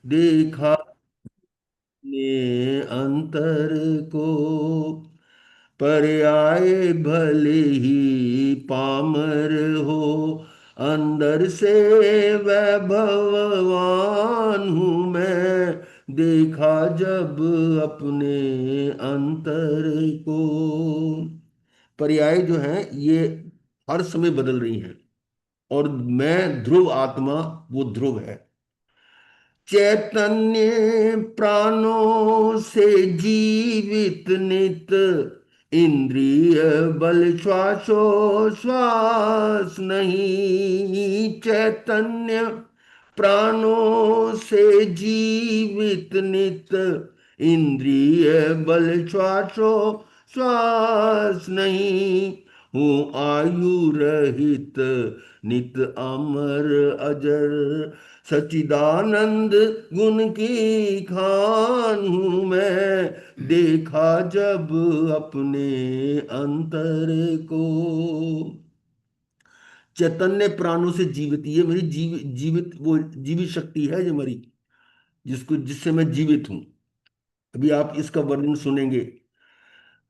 देखा ने अंतर को, पर्याय भले ही पामर हो, अंदर से वैभववान हूँ मैं, देखा जब अपने अंतर को। पर्याय जो है ये हर समय बदल रही हैं, और मैं ध्रुव आत्मा, वो ध्रुव है। चैतन्य प्राणों से जीवित नित, इंद्रिय बल श्वासोश्वास नहीं। चैतन्य प्राणों से जीवित नित, इंद्रिय बल श्वासोश्वास नहीं। हूँ आयु रहित नित अमर अजर, सच्चिदानंद गुण की खान हूं मैं, देखा जब अपने अंतर को। चैतन्य प्राणों से जीवित, ये मेरी जीवित वो जीवित शक्ति है जो मेरी, जिसको जिससे मैं जीवित हूं। अभी आप इसका वर्णन सुनेंगे।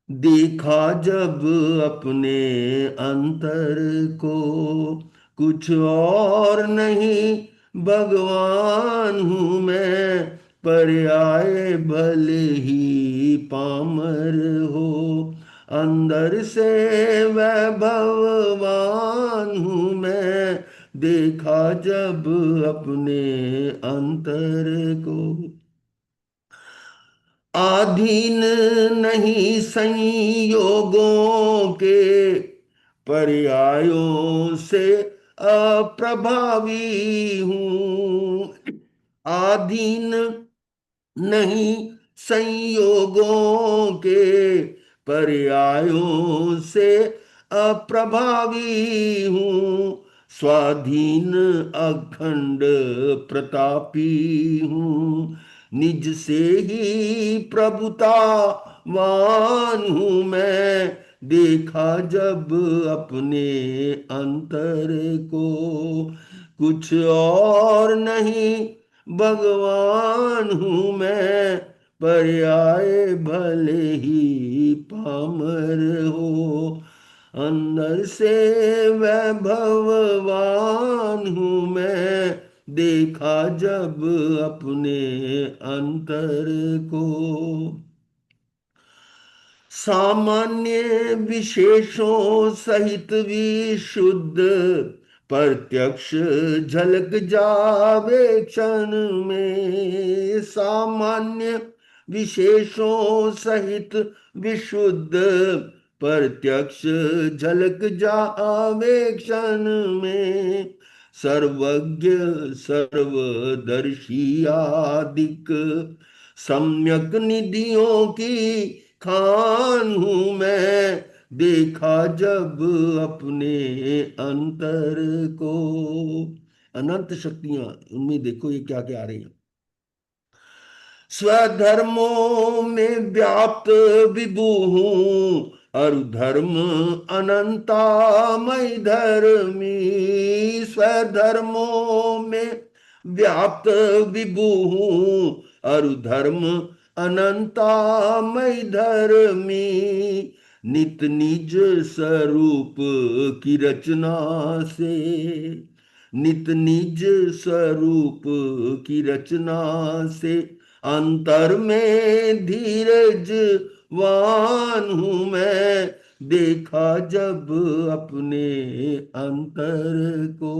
देखा जब अपने अंतर को, कुछ और नहीं भगवान हूं मैं, पर्याय भले ही पामर हो, अंदर से वैभववान हूं मैं, देखा जब अपने अंतर को। आधीन नहीं संयोगों के, पर्यायों से अप्रभावी हूँ। आधीन नहीं संयोगों के, पर्यायों से अप्रभावी हूँ। स्वाधीन अखंड प्रतापी हूँ, निज से ही प्रभुता वान हूँ मैं, देखा जब अपने अंतर को। कुछ और नहीं भगवान हूं मैं, पर्याय भले ही पामर हो, अंदर से वैभववान हूं मैं, देखा जब अपने अंतर को। सामान्य विशेषों सहित विशुद्ध, प्रत्यक्ष झलक जावे क्षण में। सामान्य विशेषों सहित विशुद्ध, प्रत्यक्ष झलक जावे क्षण में। सर्वज्ञ सर्वदर्शी आदिक, सम्यक निधियों की खान हूं मैं, देखा जब अपने अंतर को। अनंत शक्तियां, उनमें देखो ये क्या क्या आ रही हैं। स्वधर्मों में व्याप्त विभु हूँ, और धर्म अनंतामय धर्मी। स्वधर्मों में व्याप्त विभु हूँ, और धर्म अनंतामय धर्मी। नित निज स्वरूप की रचना से, नित निज स्वरूप की रचना से, अंतर में धीरज वान हूं मैं, देखा जब अपने अंतर को।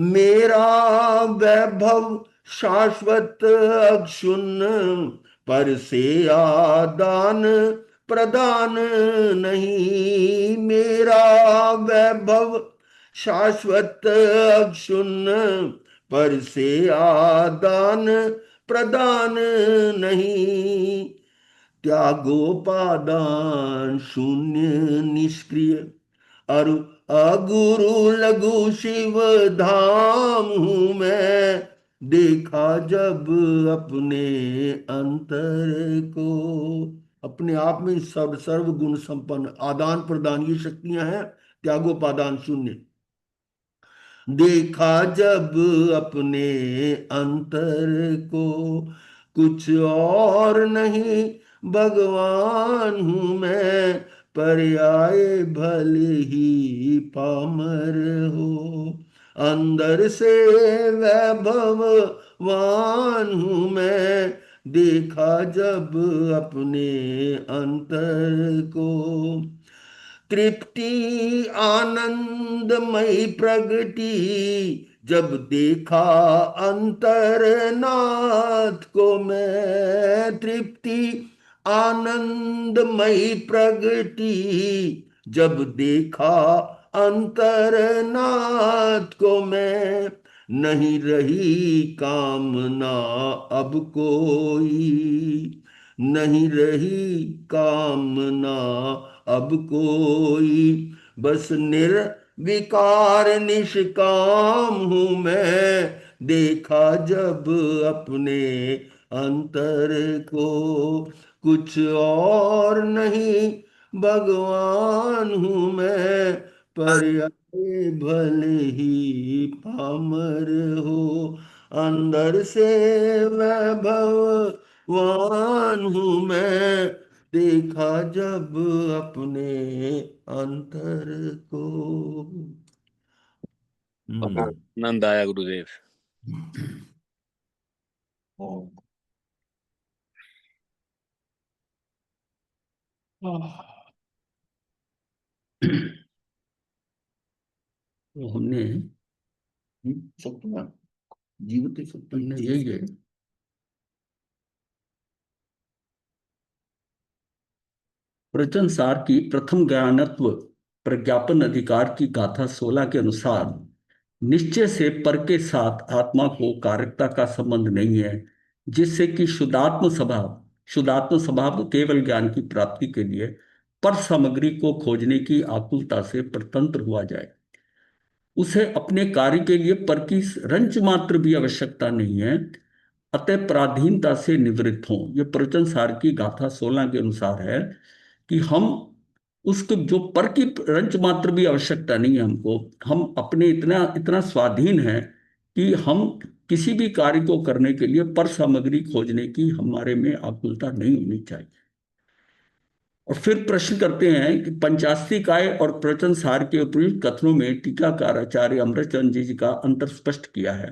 मेरा वैभव शाश्वत अक्षुण्ण, पर से आदान प्रदान नहीं। मेरा वैभव शाश्वत अक्षुण्ण, पर से आदान प्रदान नहीं। त्यागोपादान शून्य निष्क्रिय, और अगुरु लघु शिव धाम हूं मैं, देखा जब अपने अंतर को। अपने आप में सर्व सर्व गुण संपन्न, आदान प्रदान, ये शक्तियां हैं। त्यागोपादान शून्य, देखा जब अपने अंतर को, कुछ और नहीं भगवान हूं मैं, पर्याय भले ही पामर हो। अंदर से वैभववान हूं मैं, देखा जब अपने अंतर को। तृप्ति आनंदमयी प्रगति, जब देखा अंतरनाथ को मैं। तृप्ति आनंदमयी प्रगति, जब देखा अंतरनाथ को मैं। नहीं रही कामना अब कोई, नहीं रही कामना अब कोई, बस निर्विकार निष्काम हूं मैं, देखा जब अपने अंतर को। कुछ और नहीं भगवान हूं मैं, पर्याय भले ही पामर हो। अंदर से वैभववान हूं मैं, देखा जब अपने अंतर को। बहुत आनंद आया गुरुदेव। तो हमने सपना, जीवित सपना यही है। प्रवचन सार की प्रथम ज्ञानत्व प्रज्ञापन अधिकार की गाथा 16 के अनुसार, निश्चय से पर के साथ आत्मा को कारकता का संबंध नहीं है, जिससे कि शुद्धात्म स्वभाव केवल ज्ञान की प्राप्ति के लिए पर सामग्री को खोजने की आकुलता से परतंत्र हुआ जाए। उसे अपने कार्य के लिए पर की रंच मात्र भी आवश्यकता नहीं है, अतः पराधीनता से निवृत्त हों। यह प्रवचन सार की गाथा 16 के अनुसार है कि हम उसको जो पर की रंच मात्र भी आवश्यकता नहीं है हमको, हम अपने इतना इतना स्वाधीन है कि हम किसी भी कार्य को करने के लिए पर सामग्री खोजने की हमारे में आकुलता नहीं होनी चाहिए। और फिर प्रश्न करते हैं कि पंचास्ती काय और प्रवचन सार के उपयुक्त कथनों में टीकाकार आचार्य अमृतचंद जी का अंतर स्पष्ट किया है।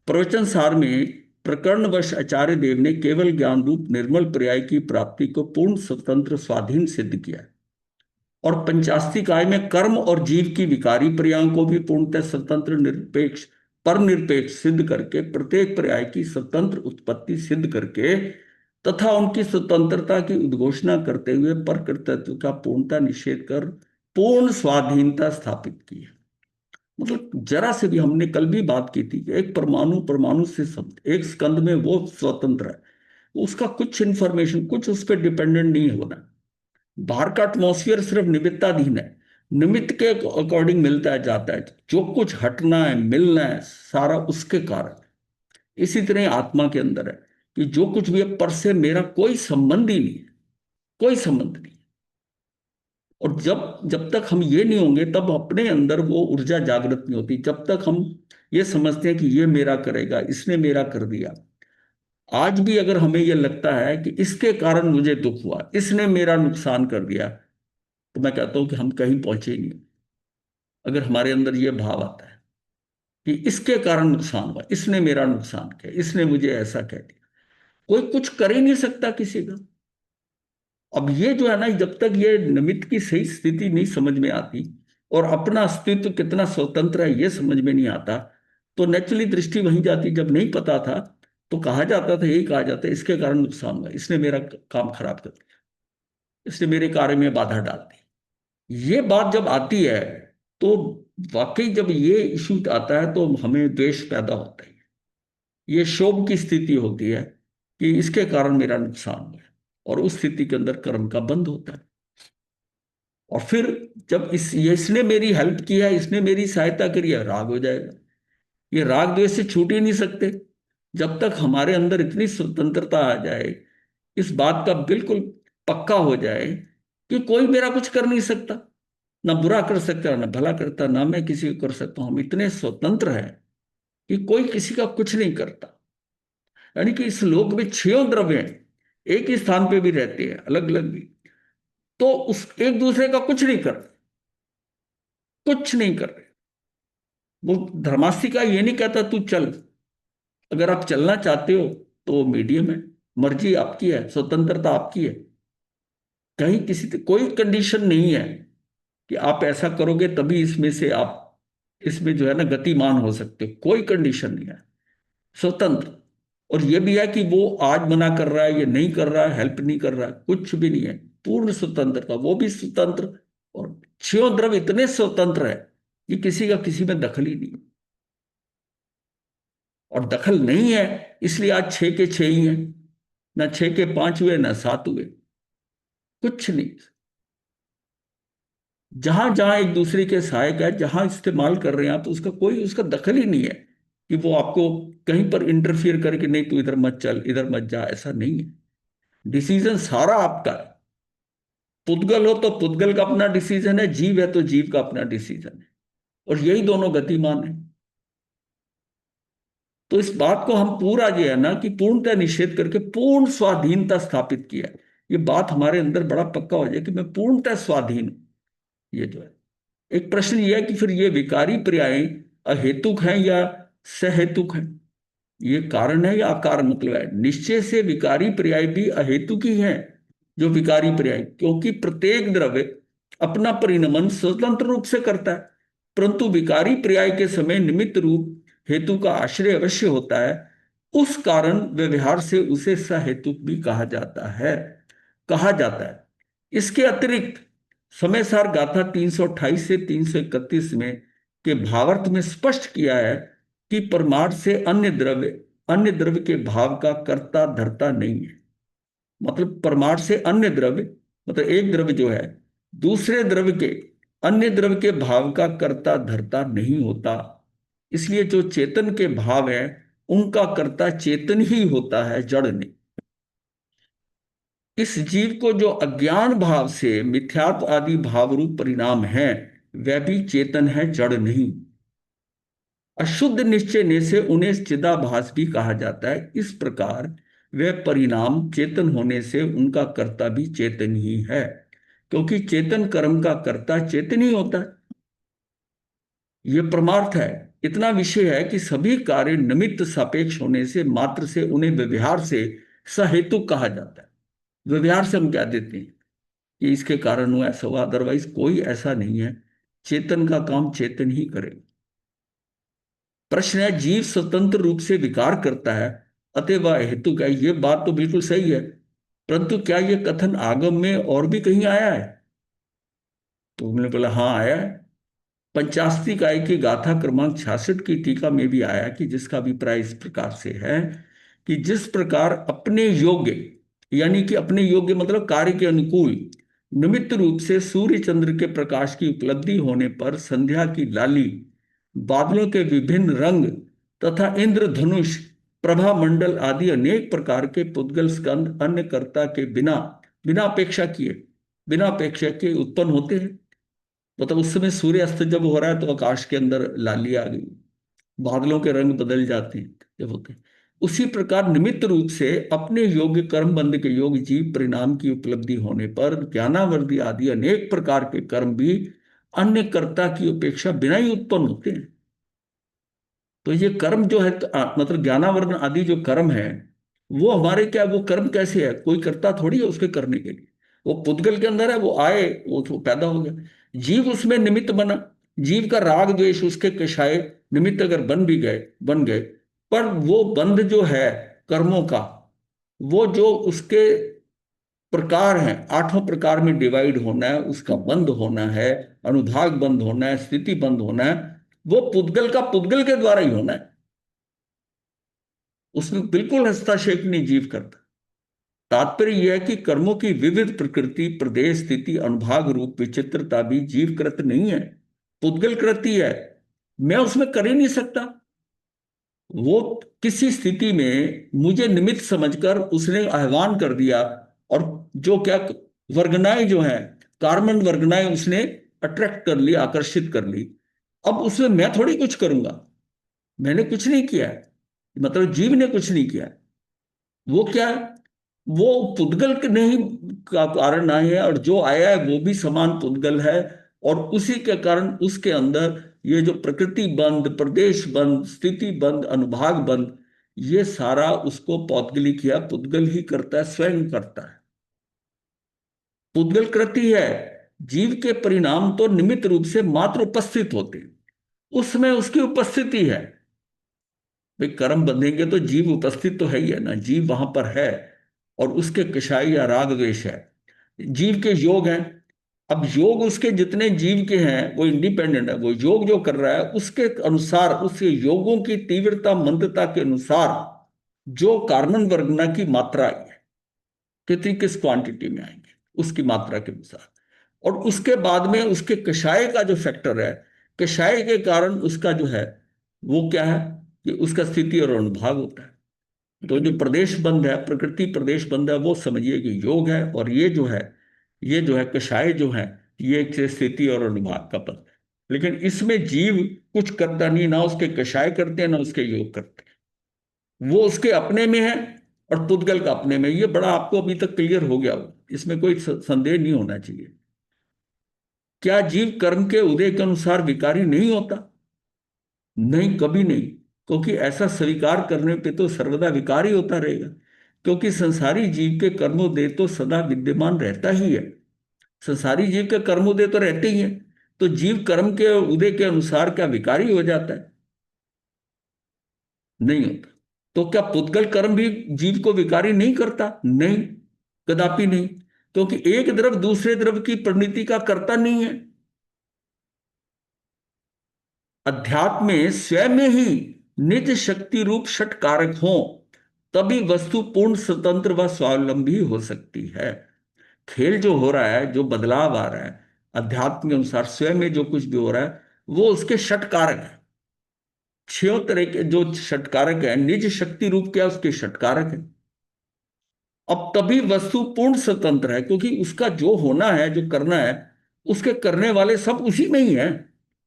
प्रवचन सार में प्रकरणवश आचार्य देव ने केवल ज्ञान रूप निर्मल पर्याय की प्राप्ति को पूर्ण स्वतंत्र स्वाधीन सिद्ध किया है, और पंचास्ती काय में कर्म और जीव की विकारी पर्यायों को भी पूर्णतः स्वतंत्र निरपेक्ष पर निरपेक्ष सिद्ध करके, प्रत्येक पर्याय की स्वतंत्र उत्पत्ति सिद्ध करके तथा उनकी स्वतंत्रता की उद्घोषणा करते हुए पर कर्तृत्व का पूर्णता निषेध कर पूर्ण स्वाधीनता स्थापित की है। मतलब जरा से भी, हमने कल भी बात की थी कि एक परमाणु परमाणु से एक स्कंद में वो स्वतंत्र है, उसका कुछ इंफॉर्मेशन कुछ उस पर डिपेंडेंट नहीं होना। बाहर का एटमॉस्फेयर सिर्फ निमित्ताधीन है, निमित्त के अकॉर्डिंग मिलता है जाता है, जो कुछ हटना है मिलना है सारा उसके कारण। इसी तरह आत्मा के अंदर है कि जो कुछ भी है पर से मेरा कोई संबंध ही नहीं है, कोई संबंध नहीं। और जब जब तक हम ये नहीं होंगे तब अपने अंदर वो ऊर्जा जागृत नहीं होती। जब तक हम ये समझते हैं कि ये मेरा करेगा, इसने मेरा कर दिया, आज भी अगर हमें ये लगता है कि इसके कारण मुझे दुख हुआ, इसने मेरा नुकसान कर दिया, तो मैं कहता हूं कि हम कहीं पहुंचे ही नहीं। अगर हमारे अंदर ये भाव आता है कि इसके कारण नुकसान हुआ, इसने मेरा नुकसान किया, इसने मुझे ऐसा कह दिया, कोई कुछ कर ही नहीं सकता किसी का। अब ये जो है ना, जब तक ये निमित्त की सही स्थिति नहीं समझ में आती और अपना अस्तित्व कितना स्वतंत्र है ये समझ में नहीं आता, तो नेचुरली दृष्टि वहीं जाती। जब नहीं पता था तो कहा जाता था, यही कहा जाता है, इसके कारण नुकसान हुआ, इसने मेरा काम खराब कर दिया, इसने मेरे कार्य में बाधा डाल दी। ये बात जब आती है तो वाकई जब ये इशू आता है तो हमें द्वेष पैदा होता है, ये शोभ की स्थिति होती है कि इसके कारण मेरा नुकसान हुआ, और उस स्थिति के अंदर कर्म का बंध होता है। और फिर जब इसने मेरी हेल्प किया, इसने मेरी सहायता करी है, राग हो जाएगा। ये राग द्वेष से छूट ही नहीं सकते जब तक हमारे अंदर इतनी स्वतंत्रता आ जाए, इस बात का बिल्कुल पक्का हो जाए कि कोई मेरा कुछ कर नहीं सकता, ना बुरा कर सकता ना भला करता, ना मैं किसी को कर सकता हूं। हम इतने स्वतंत्र हैं कि कोई किसी का कुछ नहीं करता। यानी कि इस लोक में छयों द्रव्य हैं, एक ही स्थान पे भी रहते हैं, अलग अलग भी, तो उस एक दूसरे का कुछ नहीं कर रहे, कुछ नहीं कर रहे। वो धर्मास्तिका ये नहीं कहता तू चल, अगर आप चलना चाहते हो तो वो मीडियम है, मर्जी आपकी है, स्वतंत्रता आपकी है। कहीं किसी कोई कंडीशन नहीं है कि आप ऐसा करोगे तभी इसमें से आप इसमें जो है ना गतिमान हो सकते हो, कोई कंडीशन नहीं है। स्वतंत्र। और ये भी है कि वो आज मना कर रहा है, ये नहीं कर रहा है, हेल्प नहीं कर रहा है, कुछ भी नहीं है। पूर्ण स्वतंत्रता, वो भी स्वतंत्र। और छह द्रव्य इतने स्वतंत्र है कि किसी का किसी में दखल ही नहीं। और दखल नहीं है इसलिए आज छह के छह ही हैं, ना छह के पांच हुए ना सात हुए, कुछ नहीं। जहां जहां एक दूसरे के सहायक है, जहां इस्तेमाल कर रहे हैं आप, उसका कोई उसका दखल ही नहीं है कि वो आपको कहीं पर इंटरफियर करके नहीं तू इधर मत चल, इधर मत जा, ऐसा नहीं है। डिसीजन सारा आपका है। पुद्गल हो तो पुद्गल का अपना डिसीजन है, जीव है तो जीव का अपना डिसीजन है, और यही दोनों गतिमान है। तो इस बात को हम पूरा जो है ना कि पूर्णतः निषेध करके पूर्ण स्वाधीनता स्थापित किया है। ये बात हमारे अंदर बड़ा पक्का हो जाए कि मैं पूर्णतः स्वाधीन हूं। ये जो है एक प्रश्न ये है कि फिर ये विकारी पर्याय अहेतुक हैं या सहेतुक हैं? ये कारण है या अकारण? मतलब है निश्चय से विकारी पर्याय भी अहेतुक ही हैं, जो विकारी पर्याय, क्योंकि प्रत्येक द्रव्य अपना परिणमन स्वतंत्र रूप से करता है, परंतु विकारी पर्याय के समय निमित्त रूप हेतु का आश्रय अवश्य होता है। उस कारण व्यवहार से उसे सहेतुक भी कहा जाता है। इसके अतिरिक्त समय सार गाथा 328 से 331 में के भावार्थ में स्पष्ट किया है कि परमार्थ से अन्य द्रव्य के भाव का कर्ता धर्ता नहीं है। मतलब परमार्थ से अन्य द्रव्य, मतलब एक द्रव्य जो है दूसरे द्रव्य के, अन्य द्रव्य के भाव का कर्ता धर्ता नहीं होता। इसलिए जो चेतन के भाव है उनका कर्ता चेतन ही होता है, जड़ नहीं। इस जीव को जो अज्ञान भाव से मिथ्यात्व आदि भाव रूप परिणाम है, वह भी चेतन है, जड़ नहीं। अशुद्ध निश्चय ने से उन्हें चिदाभास भी कहा जाता है। इस प्रकार वे परिणाम चेतन होने से उनका कर्ता भी चेतन ही है, क्योंकि चेतन कर्म का कर्ता चेतन ही होता है। यह परमार्थ है। इतना विषय है कि सभी कार्य निमित्त सापेक्ष होने से मात्र से उन्हें व्यवहार से सहेतुक कहा जाता है। व्यवहार से हम क्या देते हैं कि इसके कारण हुआ, ऐसा हुआ, अदरवाइज कोई ऐसा नहीं है। चेतन का काम चेतन ही करेगा। प्रश्न है, जीव स्वतंत्र रूप से विकार करता है अतः वह हेतु है। ये बात तो बिल्कुल सही है, परंतु क्या यह कथन आगम में और भी कहीं आया है? तो उन्होंने बोला हाँ आया है। पंचास्ती काय की गाथा क्रमांक 66 की टीका में भी आया कि जिसका अभिप्राय इस प्रकार से है कि जिस प्रकार अपने योग्य, यानी कि अपने योग्य मतलब कार्य के अनुकूल निमित्त रूप से सूर्य चंद्र के प्रकाश की उपलब्धि होने पर संध्या की लाली, बादलों के विभिन्न रंग तथा इंद्रधनुष, प्रभा मंडल आदि अनेक प्रकार के पुद्गल स्कंद अन्य कर्ता के बिना बिना अपेक्षा के उत्पन्न होते हैं। मतलब उस समय सूर्य अस्त जब हो रहा है तो आकाश के अंदर लाली आ गई, बादलों के रंग बदल जाते हैं जब होते हैं। उसी प्रकार निमित्त रूप से अपने योग्य कर्म बंध के योग जीव परिणाम की उपलब्धि होने पर ज्ञानावर्दी आदि अनेक प्रकार के कर्म भी अन्य कर्ता की अपेक्षा बिना ही उत्पन्न होते हैं। तो ये कर्म जो है मतलब ज्ञानावरण आदि जो कर्म है वो हमारे क्या, वो कर्म कैसे है? कोई कर्ता थोड़ी है उसके करने के लिए। वो पुद्गल के अंदर है, वो आए, वो तो पैदा हो गया, जीव उसमें निमित्त बना। जीव का राग द्वेष उसके कषाय निमित्त अगर बन गए, पर वो बंध जो है कर्मों का, वो जो उसके प्रकार हैं, आठों प्रकार में डिवाइड होना है, उसका बंद होना है, अनुभाग बंद होना है, स्थिति बंद होना है, वो पुद्गल का पुद्गल के द्वारा ही होना है। उसमें बिल्कुल हस्तक्षेप नहीं जीव करता। तात्पर्य यह है कि कर्मों की विविध प्रकृति, प्रदेश, स्थिति, अनुभाग रूप विचित्रता भी जीव कृत नहीं है, पुद्गल कृत ही है। मैं उसमें कर ही नहीं सकता। वो किसी स्थिति में मुझे निमित्त समझकर उसने आह्वान कर दिया, और जो क्या वर्गनाएं जो हैं, कार्बन वर्गनाएं उसने अट्रैक्ट कर ली, आकर्षित कर ली। अब उसमें मैं थोड़ी कुछ करूंगा, मैंने कुछ नहीं किया है, मतलब जीव ने कुछ नहीं किया है। वो क्या है, वो पुद्गल के नहीं का कारण आए है, और जो आया है वो भी समान पुद्गल है। और उसी के कारण उसके अंदर ये जो प्रकृति बंध, प्रदेश बंध, स्थिति बंध, अनुभाग बंध, ये सारा उसको पौद्गलिक या पुद्गल ही करता है, स्वयं करता है। पुद्गल कृति है, जीव के परिणाम तो निमित्त रूप से मात्र उपस्थित होते हैं, उसमें उसकी उपस्थिति है। भाई कर्म बंधेंगे तो जीव उपस्थित तो है ही है ना, जीव वहां पर है, और उसके कषाय या राग द्वेष है। जीव के योग हैं, अब योग उसके जितने जीव के हैं वो इंडिपेंडेंट है, वो योग जो कर रहा है उसके अनुसार, उसके योगों की तीव्रता मंदता के अनुसार जो कार्बन वर्गना की मात्रा है, कितनी किस क्वांटिटी में आएंगे उसकी मात्रा के अनुसार। और उसके बाद में उसके कषाय का जो फैक्टर है, कषाय के कारण उसका जो है वो क्या है कि उसका स्थिति और अनुभाग होता है। तो जो प्रदेश बंध है, प्रकृति प्रदेश बंध है, वो समझिए कि योग है, और ये जो है कषाय जो है, ये एक स्थिति और अनुभाग का पद है। लेकिन इसमें जीव कुछ करता नहीं, ना उसके कषाय करते हैं ना उसके योग करते हैं, वो उसके अपने में है और पुद्गल का अपने में। ये बड़ा आपको अभी तक क्लियर हो गया हो, इसमें कोई संदेह नहीं होना चाहिए। क्या जीव कर्म के उदय के अनुसार विकारी नहीं होता? नहीं, कभी नहीं, क्योंकि ऐसा स्वीकार करने पे तो सर्वदा विकार ही होता रहेगा। क्योंकि संसारी जीव के कर्मोदय तो सदा विद्यमान रहता ही है, संसारी जीव के कर्मोदय तो रहते ही हैं। तो जीव कर्म के उदय के अनुसार क्या विकारी हो जाता है? नहीं होता। तो क्या पुद्गल कर्म भी जीव को विकारी नहीं करता? नहीं, कदापि नहीं, क्योंकि एक द्रव दूसरे द्रव की परिणति का कर्ता नहीं है। अध्यात्म में स्वयं में ही निज शक्ति रूप षट कारक हो, तभी वस्तु पूर्ण स्वतंत्र व स्वावलंबी हो सकती है। खेल जो हो रहा है, जो बदलाव आ रहा है अध्यात्म के अनुसार, स्वयं में जो कुछ भी हो रहा है वो उसके षट कारक है। छह तरह के जो षट कारक है, निज शक्ति रूप क्या उसके षट कारक है। अब तभी वस्तु पूर्ण स्वतंत्र है, क्योंकि उसका जो होना है, जो करना है, उसके करने वाले सब उसी में ही है,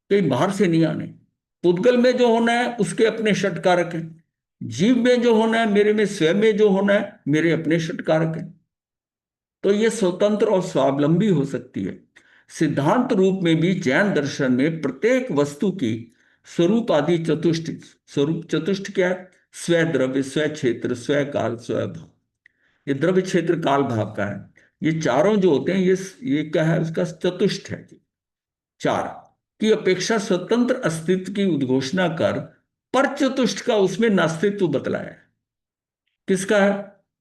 कहीं बाहर से नहीं आने। पुद्गल में जो होना है उसके अपने षट कारक हैं, जीव में जो होना है, मेरे में स्वयं में जो होना है, मेरे अपने षट कारक हैं। तो ये स्वतंत्र और स्वावलंबी हो सकती है। सिद्धांत रूप में भी जैन दर्शन में प्रत्येक वस्तु की स्वरूप आदि चतुष्ट, स्वरूप चतुष्ट क्या है? स्व द्रव्य, स्व क्षेत्र, स्व काल, स्व भाव। ये द्रव्य क्षेत्र काल भाव का है। ये चारों जो होते हैं ये क्या है? उसका चतुष्ट है। चार की अपेक्षा स्वतंत्र अस्तित्व की उद्घोषणा कर पर चतुष्ट का उसमें नास्तित्व बतलाया है। किसका है?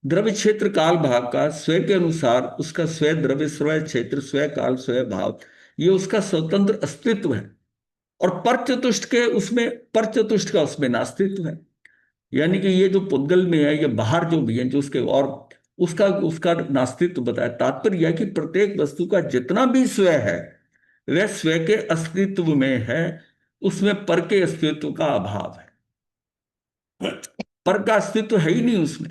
द्रव्य क्षेत्र काल भाव का, स्व के अनुसार उसका स्व द्रव्य, स्व क्षेत्र, स्व काल, स्व भाव, ये उसका स्वतंत्र अस्तित्व है। और पर चतुष्ट के उसमें, पर चतुष्ट का उसमें नास्तित्व है। यानी कि ये जो पुद्गल में है, ये बाहर जो भी है, जो उसके और उसका उसका नास्तित्व बताया। तात्पर्य यह कि प्रत्येक वस्तु का जितना भी स्व है वह स्व के अस्तित्व में है, उसमें पर के अस्तित्व का अभाव है। पर का अस्तित्व है ही नहीं उसमें।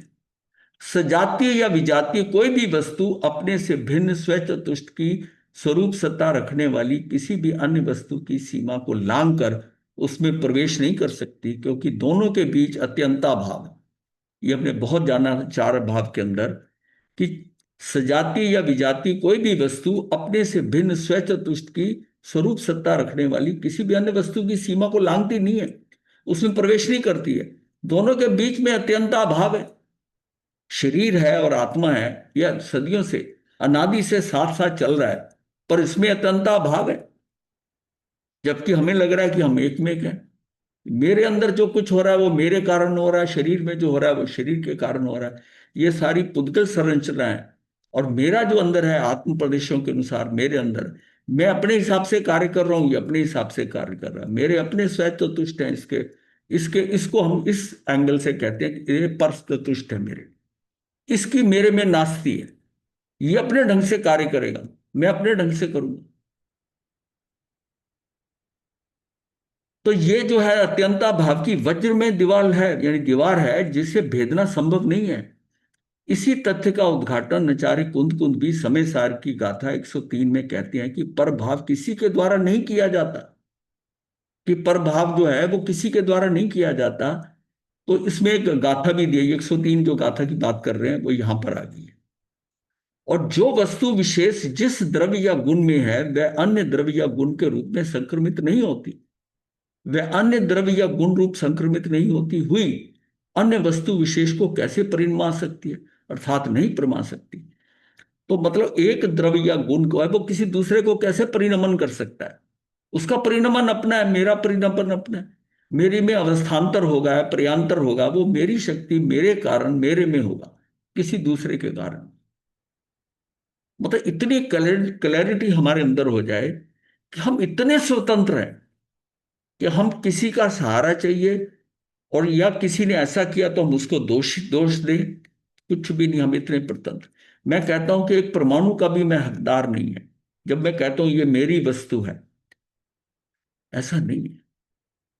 सजातीय या विजातीय कोई भी वस्तु अपने से भिन्न स्वचतुष्ट की स्वरूप सत्ता रखने वाली किसी भी अन्य वस्तु की सीमा को लांघकर उसमें प्रवेश नहीं कर सकती, क्योंकि दोनों के बीच अत्यंता भाव है। ये हमने बहुत जाना चार भाव के अंदर कि सजातीय या विजातीय कोई भी वस्तु अपने से भिन्न स्वचतुष्ट की स्वरूप सत्ता रखने वाली किसी भी अन्य वस्तु की सीमा को लांघती नहीं है, उसमें प्रवेश नहीं करती है। दोनों के बीच में अत्यंता भाव है। शरीर है और आत्मा है, यह सदियों से, अनादि से साथ साथ चल रहा है, पर इसमें अत्यंता भाव है। जबकि हमें लग रहा है कि हम एक में एक हैं। मेरे अंदर जो कुछ हो रहा है वो मेरे कारण हो रहा है, शरीर में जो हो रहा है वो शरीर के कारण हो रहा है। ये सारी पुद्गल संरचना है। और मेरा जो अंदर है आत्म प्रदेशों के अनुसार, मेरे अंदर मैं अपने हिसाब से कार्य कर रहा हूँ, ये अपने हिसाब से कार्य कर रहा है, मेरे अपने स्वयं तुष्ट हैं। इसके इसके इसको हम इस एंगल से कहते हैं कि ये पर तुष्ट है मेरे, इसकी मेरे में नास्ती है। ये अपने ढंग से कार्य करेगा, मैं अपने ढंग से करूंगा। तो ये जो है अत्यंता भाव की वज्र में दीवार है, यानी दीवार है जिसे भेदना संभव नहीं है। इसी तथ्य का उद्घाटन आचार्य कुंद कुंद भी समय सार की गाथा 103 में कहते हैं कि परभाव किसी के द्वारा नहीं किया जाता, कि परभाव जो है वो किसी के द्वारा नहीं किया जाता। तो इसमें एक गाथा भी दी है, 103 जो गाथा की बात कर रहे हैं वो यहां पर आ गई है। और जो वस्तु विशेष जिस द्रव्य या गुण में है वह अन्य द्रव्य या गुण के रूप में संक्रमित नहीं होती, वह अन्य द्रव्य या गुण रूप संक्रमित नहीं होती हुई अन्य वस्तु विशेष को कैसे परिणमा सकती है, अर्थात नहीं परमा सकती। तो मतलब एक द्रव्य या गुण को है वो किसी दूसरे को कैसे परिणमन कर सकता है? उसका परिणमन अपना है, मेरा परिणमन अपना है। मेरी में अवस्थान्तर होगा, प्रयांतर होगा, वो मेरी शक्ति मेरे कारण मेरे में होगा, किसी दूसरे के कारण। मतलब इतनी क्लैरिटी हमारे अंदर हो जाए कि हम इतने स्वतंत्र हैं कि हम किसी का सहारा चाहिए, और या किसी ने ऐसा किया तो हम उसको दोष दें, कुछ भी नहीं, हम इतने स्वतंत्र। मैं कहता हूं कि एक परमाणु का भी मैं हकदार नहीं है जब मैं कहता हूं ये मेरी वस्तु है, ऐसा नहीं है।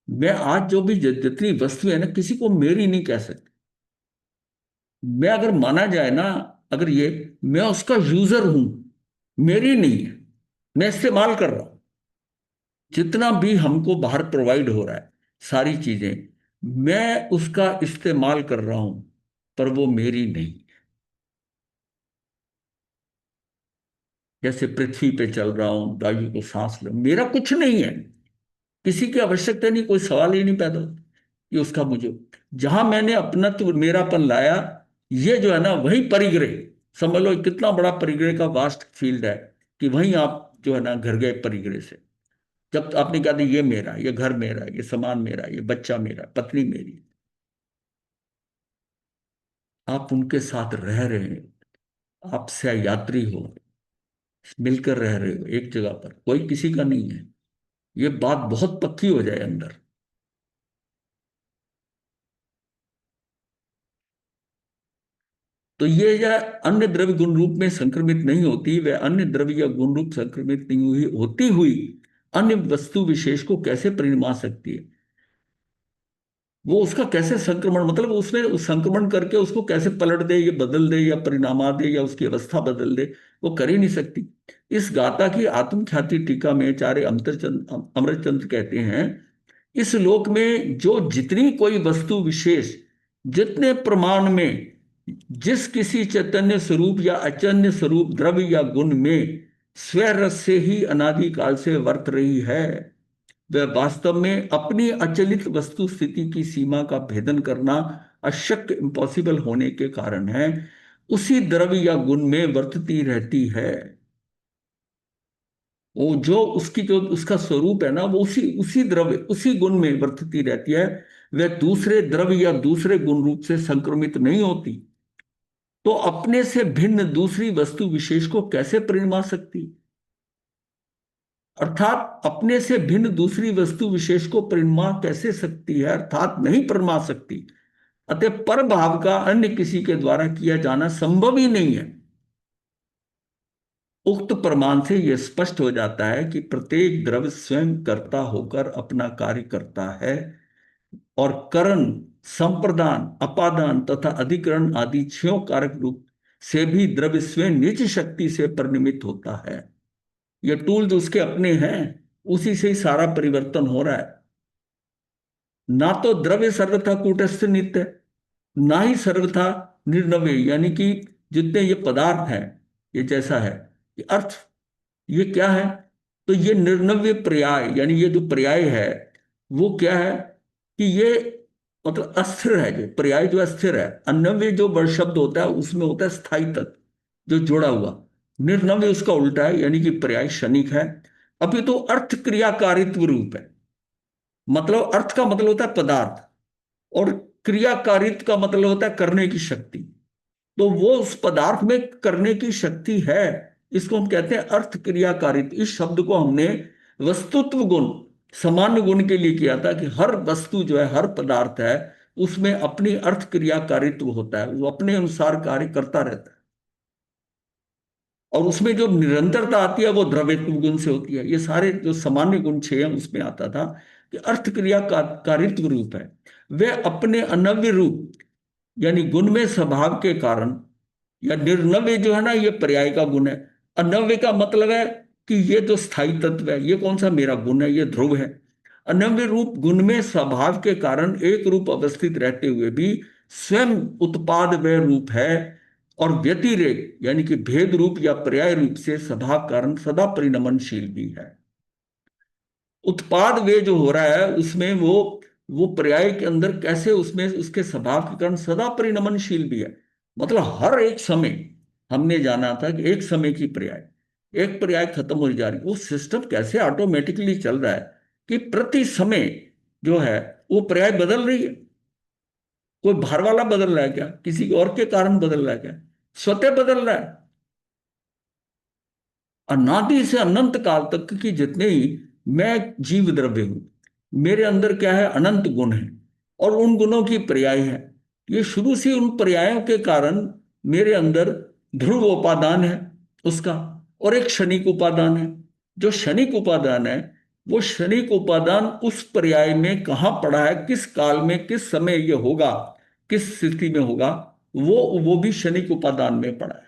मैं आज जो भी जितनी वस्तु है ना, किसी को मेरी नहीं कह सकता। मैं अगर माना जाए ना, अगर ये मैं उसका यूजर हूं, मेरी नहीं है, मैं इस्तेमाल कर रहा हूं। जितना भी हमको बाहर प्रोवाइड हो रहा है सारी चीजें, मैं उसका इस्तेमाल कर रहा हूं, पर वो मेरी नहीं। जैसे पृथ्वी पे चल रहा हूं, वायु को सांस ले, मेरा कुछ नहीं है, किसी की आवश्यकता नहीं, कोई सवाल ही नहीं पैदा होता कि उसका मुझे। जहां मैंने अपना तो मेरापन लाया, ये जो है ना वही परिग्रह, समझ लो कितना बड़ा परिग्रह का वास्ट फील्ड है, कि वहीं आप जो है ना घर गए परिग्रह से। जब आपने कहा था ये मेरा, ये घर मेरा, ये सामान मेरा, ये बच्चा मेरा, पत्नी मेरी, आप उनके साथ रह रहे हैं, आपसे यात्री हो, मिलकर रह रहे हो एक जगह पर, कोई किसी का नहीं है। ये बात बहुत पक्की हो जाए अंदर। तो ये या अन्य द्रव्य गुण रूप में संक्रमित नहीं होती, वह अन्य द्रव्य या गुण रूप संक्रमित नहीं हुई होती हुई अन्य वस्तु विशेष को कैसे परिणमा सकती है? वो उसका कैसे संक्रमण, मतलब उसमें उस संक्रमण करके उसको कैसे पलट दे, या बदल दे, या परिणामा दे, या उसकी अवस्था बदल दे, वो कर ही नहीं सकती। इस गाथा की आत्मख्याति टीका में आचार्य अमरचंद्र कहते हैं, इस लोक में जो जितनी कोई वस्तु विशेष जितने प्रमाण में जिस किसी चैतन्य स्वरूप या अचन्य स्वरूप द्रव्य या गुण में स्वरस से ही अनादिकाल से वर्त रही है, वह वास्तव में अपनी अचलित वस्तु स्थिति की सीमा का भेदन करना अशक्य, इम्पॉसिबल होने के कारण है, उसी द्रव्य या गुण में वर्तती रहती है। वो जो उसकी जो उसका स्वरूप है ना, वो उसी उसी द्रव्य उसी गुण में वर्तती रहती है। वह दूसरे द्रव्य या दूसरे गुण रूप से संक्रमित नहीं होती, तो अपने से भिन्न दूसरी वस्तु विशेष को कैसे परिणमा सकती? अर्थात अपने से भिन्न दूसरी वस्तु विशेष को परिणमा कैसे सकती है, अर्थात नहीं परिणमा सकती। अतः पर भाव का अन्य किसी के द्वारा किया जाना संभव ही नहीं है। उक्त प्रमाण से यह स्पष्ट हो जाता है कि प्रत्येक द्रव्य स्वयं कर्ता होकर अपना कार्य करता है, और करण, संप्रदान, अपादान तथा अधिकरण आदि छयों कारक रूप से भी द्रव्य स्वयं निज शक्ति से परिणमित होता है। ये टूल्स उसके अपने हैं, उसी से ही सारा परिवर्तन हो रहा है। ना तो द्रव्य सर्वथा कूटस्थ नित्य, ना ही सर्वथा निर्नव्य, यानी कि जितने ये पदार्थ हैं, ये जैसा है, ये अर्थ, ये क्या है? तो ये निर्नव्य पर्याय, यानी ये जो पर्याय है वो क्या है कि ये मतलब अस्थिर है। जो पर्याय जो अस्थिर है, अनव्य जो वर्ड शब्द होता है उसमें होता है स्थायी तत्व जो जोड़ा हुआ, निर्नव्य उसका उल्टा है, यानी कि पर्याय क्षणिक है। अभी तो अर्थ क्रियाकारित्व रूप है, मतलब अर्थ का मतलब होता है पदार्थ, और क्रियाकारित्व का मतलब होता है करने की शक्ति। तो वो उस पदार्थ में करने की शक्ति है, इसको हम कहते हैं अर्थ क्रियाकारित्व। इस शब्द को हमने वस्तुत्व गुण, सामान्य गुण के लिए किया था, कि हर वस्तु जो है, हर पदार्थ है, उसमें अपनी अर्थ क्रियाकारित्व होता है, वो अपने अनुसार कार्य करता रहता है, और उसमें जो निरंतरता आती है वो द्रव्यत्व गुण से होती है। ये सारे जो सामान्य गुण छह हैं उसमें आता था कि अर्थ क्रिया कारित्व रूप है, वे अपने अनव्य रूप यानी गुण में स्वभाव के कारण या निर्नव्य जो है ना, ये पर्याय का गुण है। अनव्य का मतलब है कि ये तो स्थायी तत्व है, ये कौन सा मेरा गुण है, ये ध्रुव है। अनव्य रूप गुण में स्वभाव के कारण एक रूप अवस्थित रहते हुए भी स्वयं उत्पाद व रूप है, और व्यतिरेक यानी कि भेद रूप या पर्याय रूप से स्वभाव कारण सदा परिणमनशील भी है। उत्पाद वे जो हो रहा है उसमें वो पर्याय के अंदर कैसे उसमें उसके स्वभाव के कारण सदा परिणमनशील भी है। मतलब हर एक समय हमने जाना था कि एक समय की पर्याय, एक पर्याय खत्म हो जा रही, वो सिस्टम कैसे ऑटोमेटिकली चल रहा है कि प्रति समय जो है वो पर्याय बदल रही है। कोई बाहर वाला बदल रहा है क्या, किसी और के कारण बदल रहा है क्या, स्वतः बदल रहा है। अनादि से अनंत काल तक की जितने ही मैं जीव द्रव्य हूं, मेरे अंदर क्या है, अनंत गुण है और उन गुणों की पर्याय है। ये शुरू से उन पर्यायों के कारण मेरे अंदर ध्रुव उपादान है उसका, और एक क्षणिक उपादान है। जो क्षणिक उपादान है, वो क्षणिक उपादान उस पर्याय में कहाँ पड़ा है, किस काल में किस समय ये होगा, किस स्थिति में होगा, वो भी क्षणिक उपादान में पड़ा है।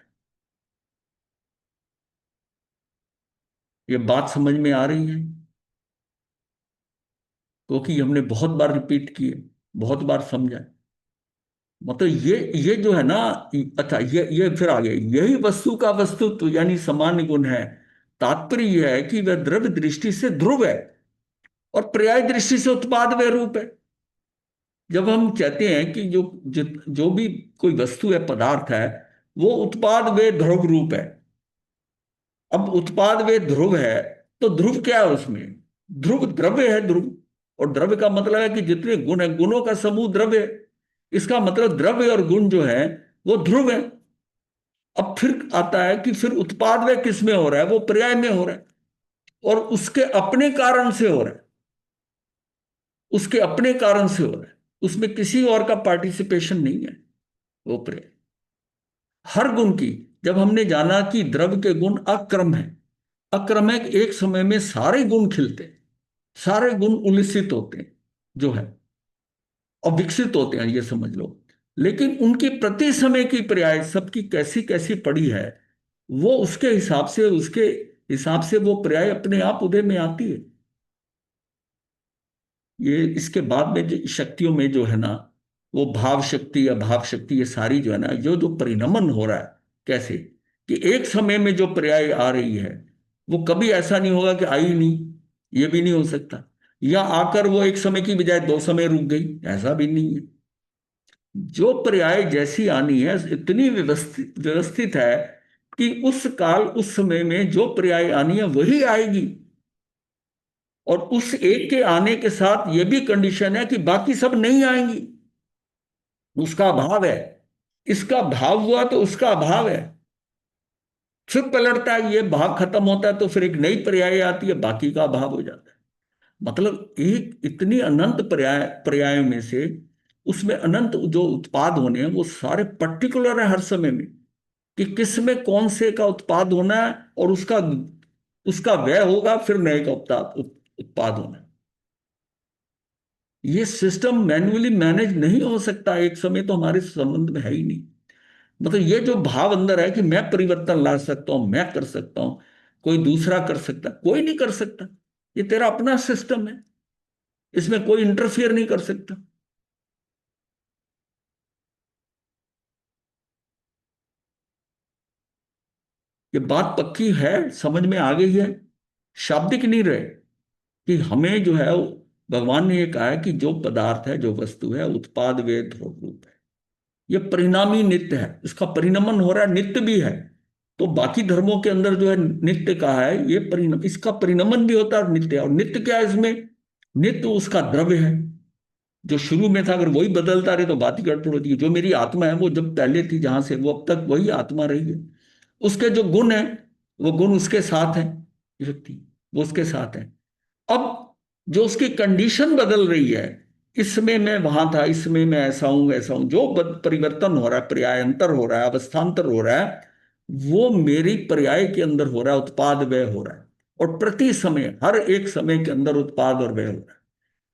ये बात समझ में आ रही है? क्योंकि हमने बहुत बार रिपीट किए, बहुत बार समझा। मतलब ये जो है ना, अच्छा ये फिर आगे यही वस्तु का वस्तुत्व यानी सामान्य गुण है। तात्पर्य यह है कि वह द्रव्य दृष्टि से ध्रुव है और पर्याय दृष्टि से उत्पाद व रूप है। जब हम कहते हैं कि जो भी कोई वस्तु है, पदार्थ है, वो उत्पाद व ध्रुव रूप है। अब उत्पाद वे ध्रुव है, तो ध्रुव क्या है उसमें, ध्रुव द्रव्य है, ध्रुव। और द्रव्य का मतलब है कि जितने गुण है, गुणों का समूह द्रव्य है। इसका मतलब द्रव्य और गुण जो है वो ध्रुव है। अब फिर आता है कि फिर उत्पाद वे किस में हो रहा है, वो पर्याय में हो रहा है, और उसके अपने कारण से हो रहा है, उसके अपने कारण से हो रहा है, उसमें किसी और का पार्टिसिपेशन नहीं है, वो पर्याय। हर गुण की, जब हमने जाना कि द्रव्य के गुण अक्रम है, अक्रम है कि एक समय में सारे गुण खिलते हैं, सारे गुण उल्लिसित होते हैं जो है, और विकसित होते हैं, ये समझ लो। लेकिन उनकी प्रति समय की पर्याय सबकी कैसी कैसी पड़ी है, वो उसके हिसाब से वो पर्याय अपने आप उदय में आती है। ये इसके बाद में जो शक्तियों में जो है ना, वो भाव शक्ति अभाव शक्ति, ये सारी जो है ना, जो परिणमन हो रहा है, कैसे कि एक समय में जो पर्याय आ रही है, वो कभी ऐसा नहीं होगा कि आई नहीं, ये भी नहीं हो सकता। या आकर वो एक समय की बजाय दो समय रुक गई, ऐसा भी नहीं है। जो पर्याय जैसी आनी है इतनी व्यवस्थित व्यवस्थित है कि उस काल उस समय में जो पर्याय आनी है वही आएगी। और उस एक के आने के साथ यह भी कंडीशन है कि बाकी सब नहीं आएंगी, उसका अभाव है। इसका भाव हुआ तो उसका अभाव है, फिर पलटता है, ये भाव खत्म होता है तो फिर एक नई पर्याय आती है, बाकी का अभाव हो जाता है। मतलब एक इतनी अनंत पर्यायों में से उसमें अनंत जो उत्पाद होने हैं वो सारे पर्टिकुलर है हर समय में, कि किस में कौन से का उत्पाद होना है, और उसका उसका व्यय होगा, फिर नए का उत्पाद होना है। ये सिस्टम मैन्युअली मैनेज नहीं हो सकता, एक समय तो हमारे संबंध में है ही नहीं। मतलब ये जो भाव अंदर है कि मैं परिवर्तन ला सकता हूं, मैं कर सकता हूं, कोई दूसरा कर सकता, कोई नहीं कर सकता। ये तेरा अपना सिस्टम है, इसमें कोई इंटरफियर नहीं कर सकता। ये बात पक्की है, समझ में आ गई है, शाब्दिक नहीं रहे कि हमें जो है भगवान ने ये कहा है कि जो पदार्थ है, जो वस्तु है, उत्पाद वे ध्रुव रूप है, ये परिणामी नित्य है, इसका परिणमन हो रहा है, नित्य भी है। तो बाकी धर्मों के अंदर जो है नित्य कहा है, ये परिणाम, इसका परिणमन भी होता है और नित्य है। और नित्य क्या है इसमें, नित्य उसका द्रव्य है, जो शुरू में था, अगर वही बदलता रहे तो बात ही गड़बड़ होती है। जो मेरी आत्मा है वो जब पहले थी जहां से, वो अब तक वही आत्मा रही है। उसके जो गुण है, वो गुण उसके साथ है, व्यक्ति वो उसके साथ है। अब जो उसकी कंडीशन बदल रही है, इसमें मैं वहां था, इसमें मैं ऐसा हूं ऐसा हूं, जो परिवर्तन हो रहा है, पर्यायंतर हो रहा है, अवस्थान्तर हो रहा है, वो मेरी पर्याय के अंदर हो रहा है, उत्पाद व्यय हो रहा है। और प्रति समय हर एक समय के अंदर उत्पाद और व्यय हो रहा है,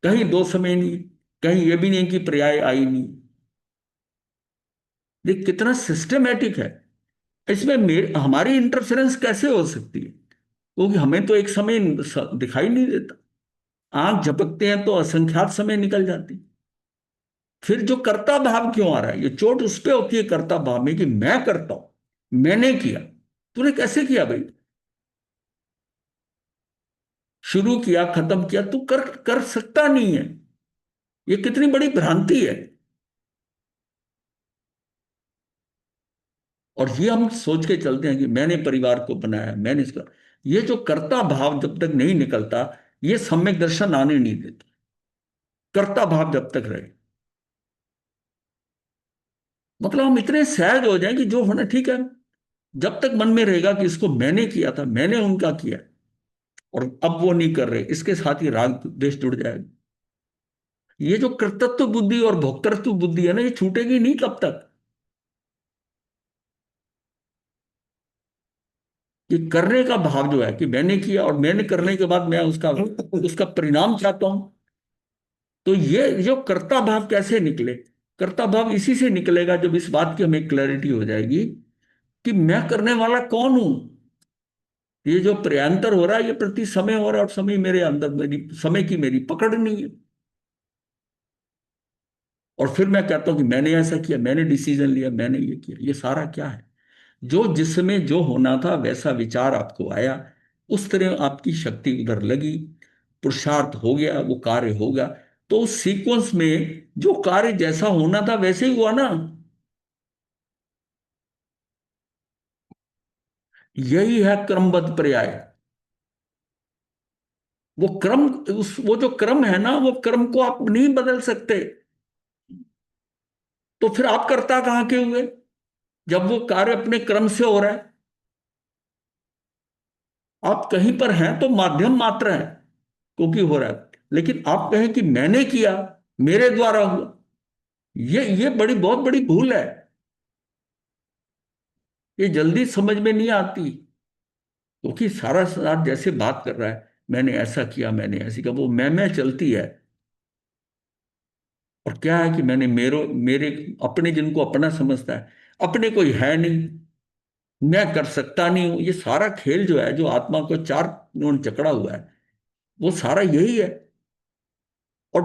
कहीं दो समय नहीं, कहीं ये भी नहीं कि पर्याय आई नहीं। देख कितना सिस्टमेटिक है। इसमें हमारी इंटरफेरेंस कैसे हो सकती है? क्योंकि हमें तो एक समय दिखाई नहीं देता, आंख झपकते हैं तो असंख्यात समय निकल जाती। फिर जो कर्ता भाव क्यों आ रहा है? ये चोट उस पे होती है कर्ता भाव में कि मैं करता हूं, मैंने किया। तूने कैसे किया भाई? शुरू किया, खत्म किया, तू कर कर सकता नहीं है। ये कितनी बड़ी भ्रांति है। और ये हम सोच के चलते हैं कि मैंने परिवार को बनाया, मैंने इसका। ये जो कर्ता भाव जब तक नहीं निकलता, ये सम्यक दर्शन आने नहीं देता। कर्ता भाव जब तक रहे, मतलब हम इतने सहज हो जाएं कि जो होना ठीक है। जब तक मन में रहेगा कि इसको मैंने किया था, मैंने उनका किया, और अब वो नहीं कर रहे, इसके साथ ही राग द्वेष जुड़ जाएगा। ये जो कर्तृत्व बुद्धि और भोक्तृत्व बुद्धि है ना, ये छूटेगी नहीं तब तक। ये करने का भाव जो है कि मैंने किया, और मैंने करने के बाद मैं उसका उसका परिणाम चाहता हूं। तो ये जो कर्ता भाव कैसे निकले? कर्ता भाव इसी से निकलेगा जब इस बात की हमें क्लैरिटी हो जाएगी कि मैं करने वाला कौन हूं। ये जो प्रयांतर हो रहा है, ये प्रति समय हो रहा है, और समय मेरे अंदर, मेरी समय की मेरी पकड़ नहीं है। और फिर मैं कहता हूं कि मैंने ऐसा किया, मैंने डिसीजन लिया, मैंने ये किया। ये सारा क्या है? जो जिसमें जो होना था वैसा विचार आपको आया, उस तरह आपकी शक्ति उधर लगी, पुरुषार्थ हो गया, वो कार्य हो गया। तो उस सीक्वेंस में जो कार्य जैसा होना था वैसे ही हुआ ना। यही है क्रमबद्ध पर्याय। वो क्रम, वो जो क्रम है ना, वो क्रम को आप नहीं बदल सकते। तो फिर आप कर्ता कहां के हुए जब वो कार्य अपने क्रम से हो रहा है? आप कहीं पर हैं तो माध्यम मात्र है, क्योंकि हो रहा है। लेकिन आप कहें कि मैंने किया, मेरे द्वारा हुआ, ये बड़ी बहुत बड़ी भूल है। ये जल्दी समझ में नहीं आती, क्योंकि सारा साथ जैसे बात कर रहा है, मैंने ऐसा किया, मैंने ऐसी किया, वो मैं चलती है। और क्या है कि मैंने मेरे अपने, जिनको अपना समझता है, अपने कोई है नहीं, मैं कर सकता नहीं हूं। ये सारा खेल जो है, जो आत्मा को चार नोन चकड़ा हुआ है, वो सारा यही है। और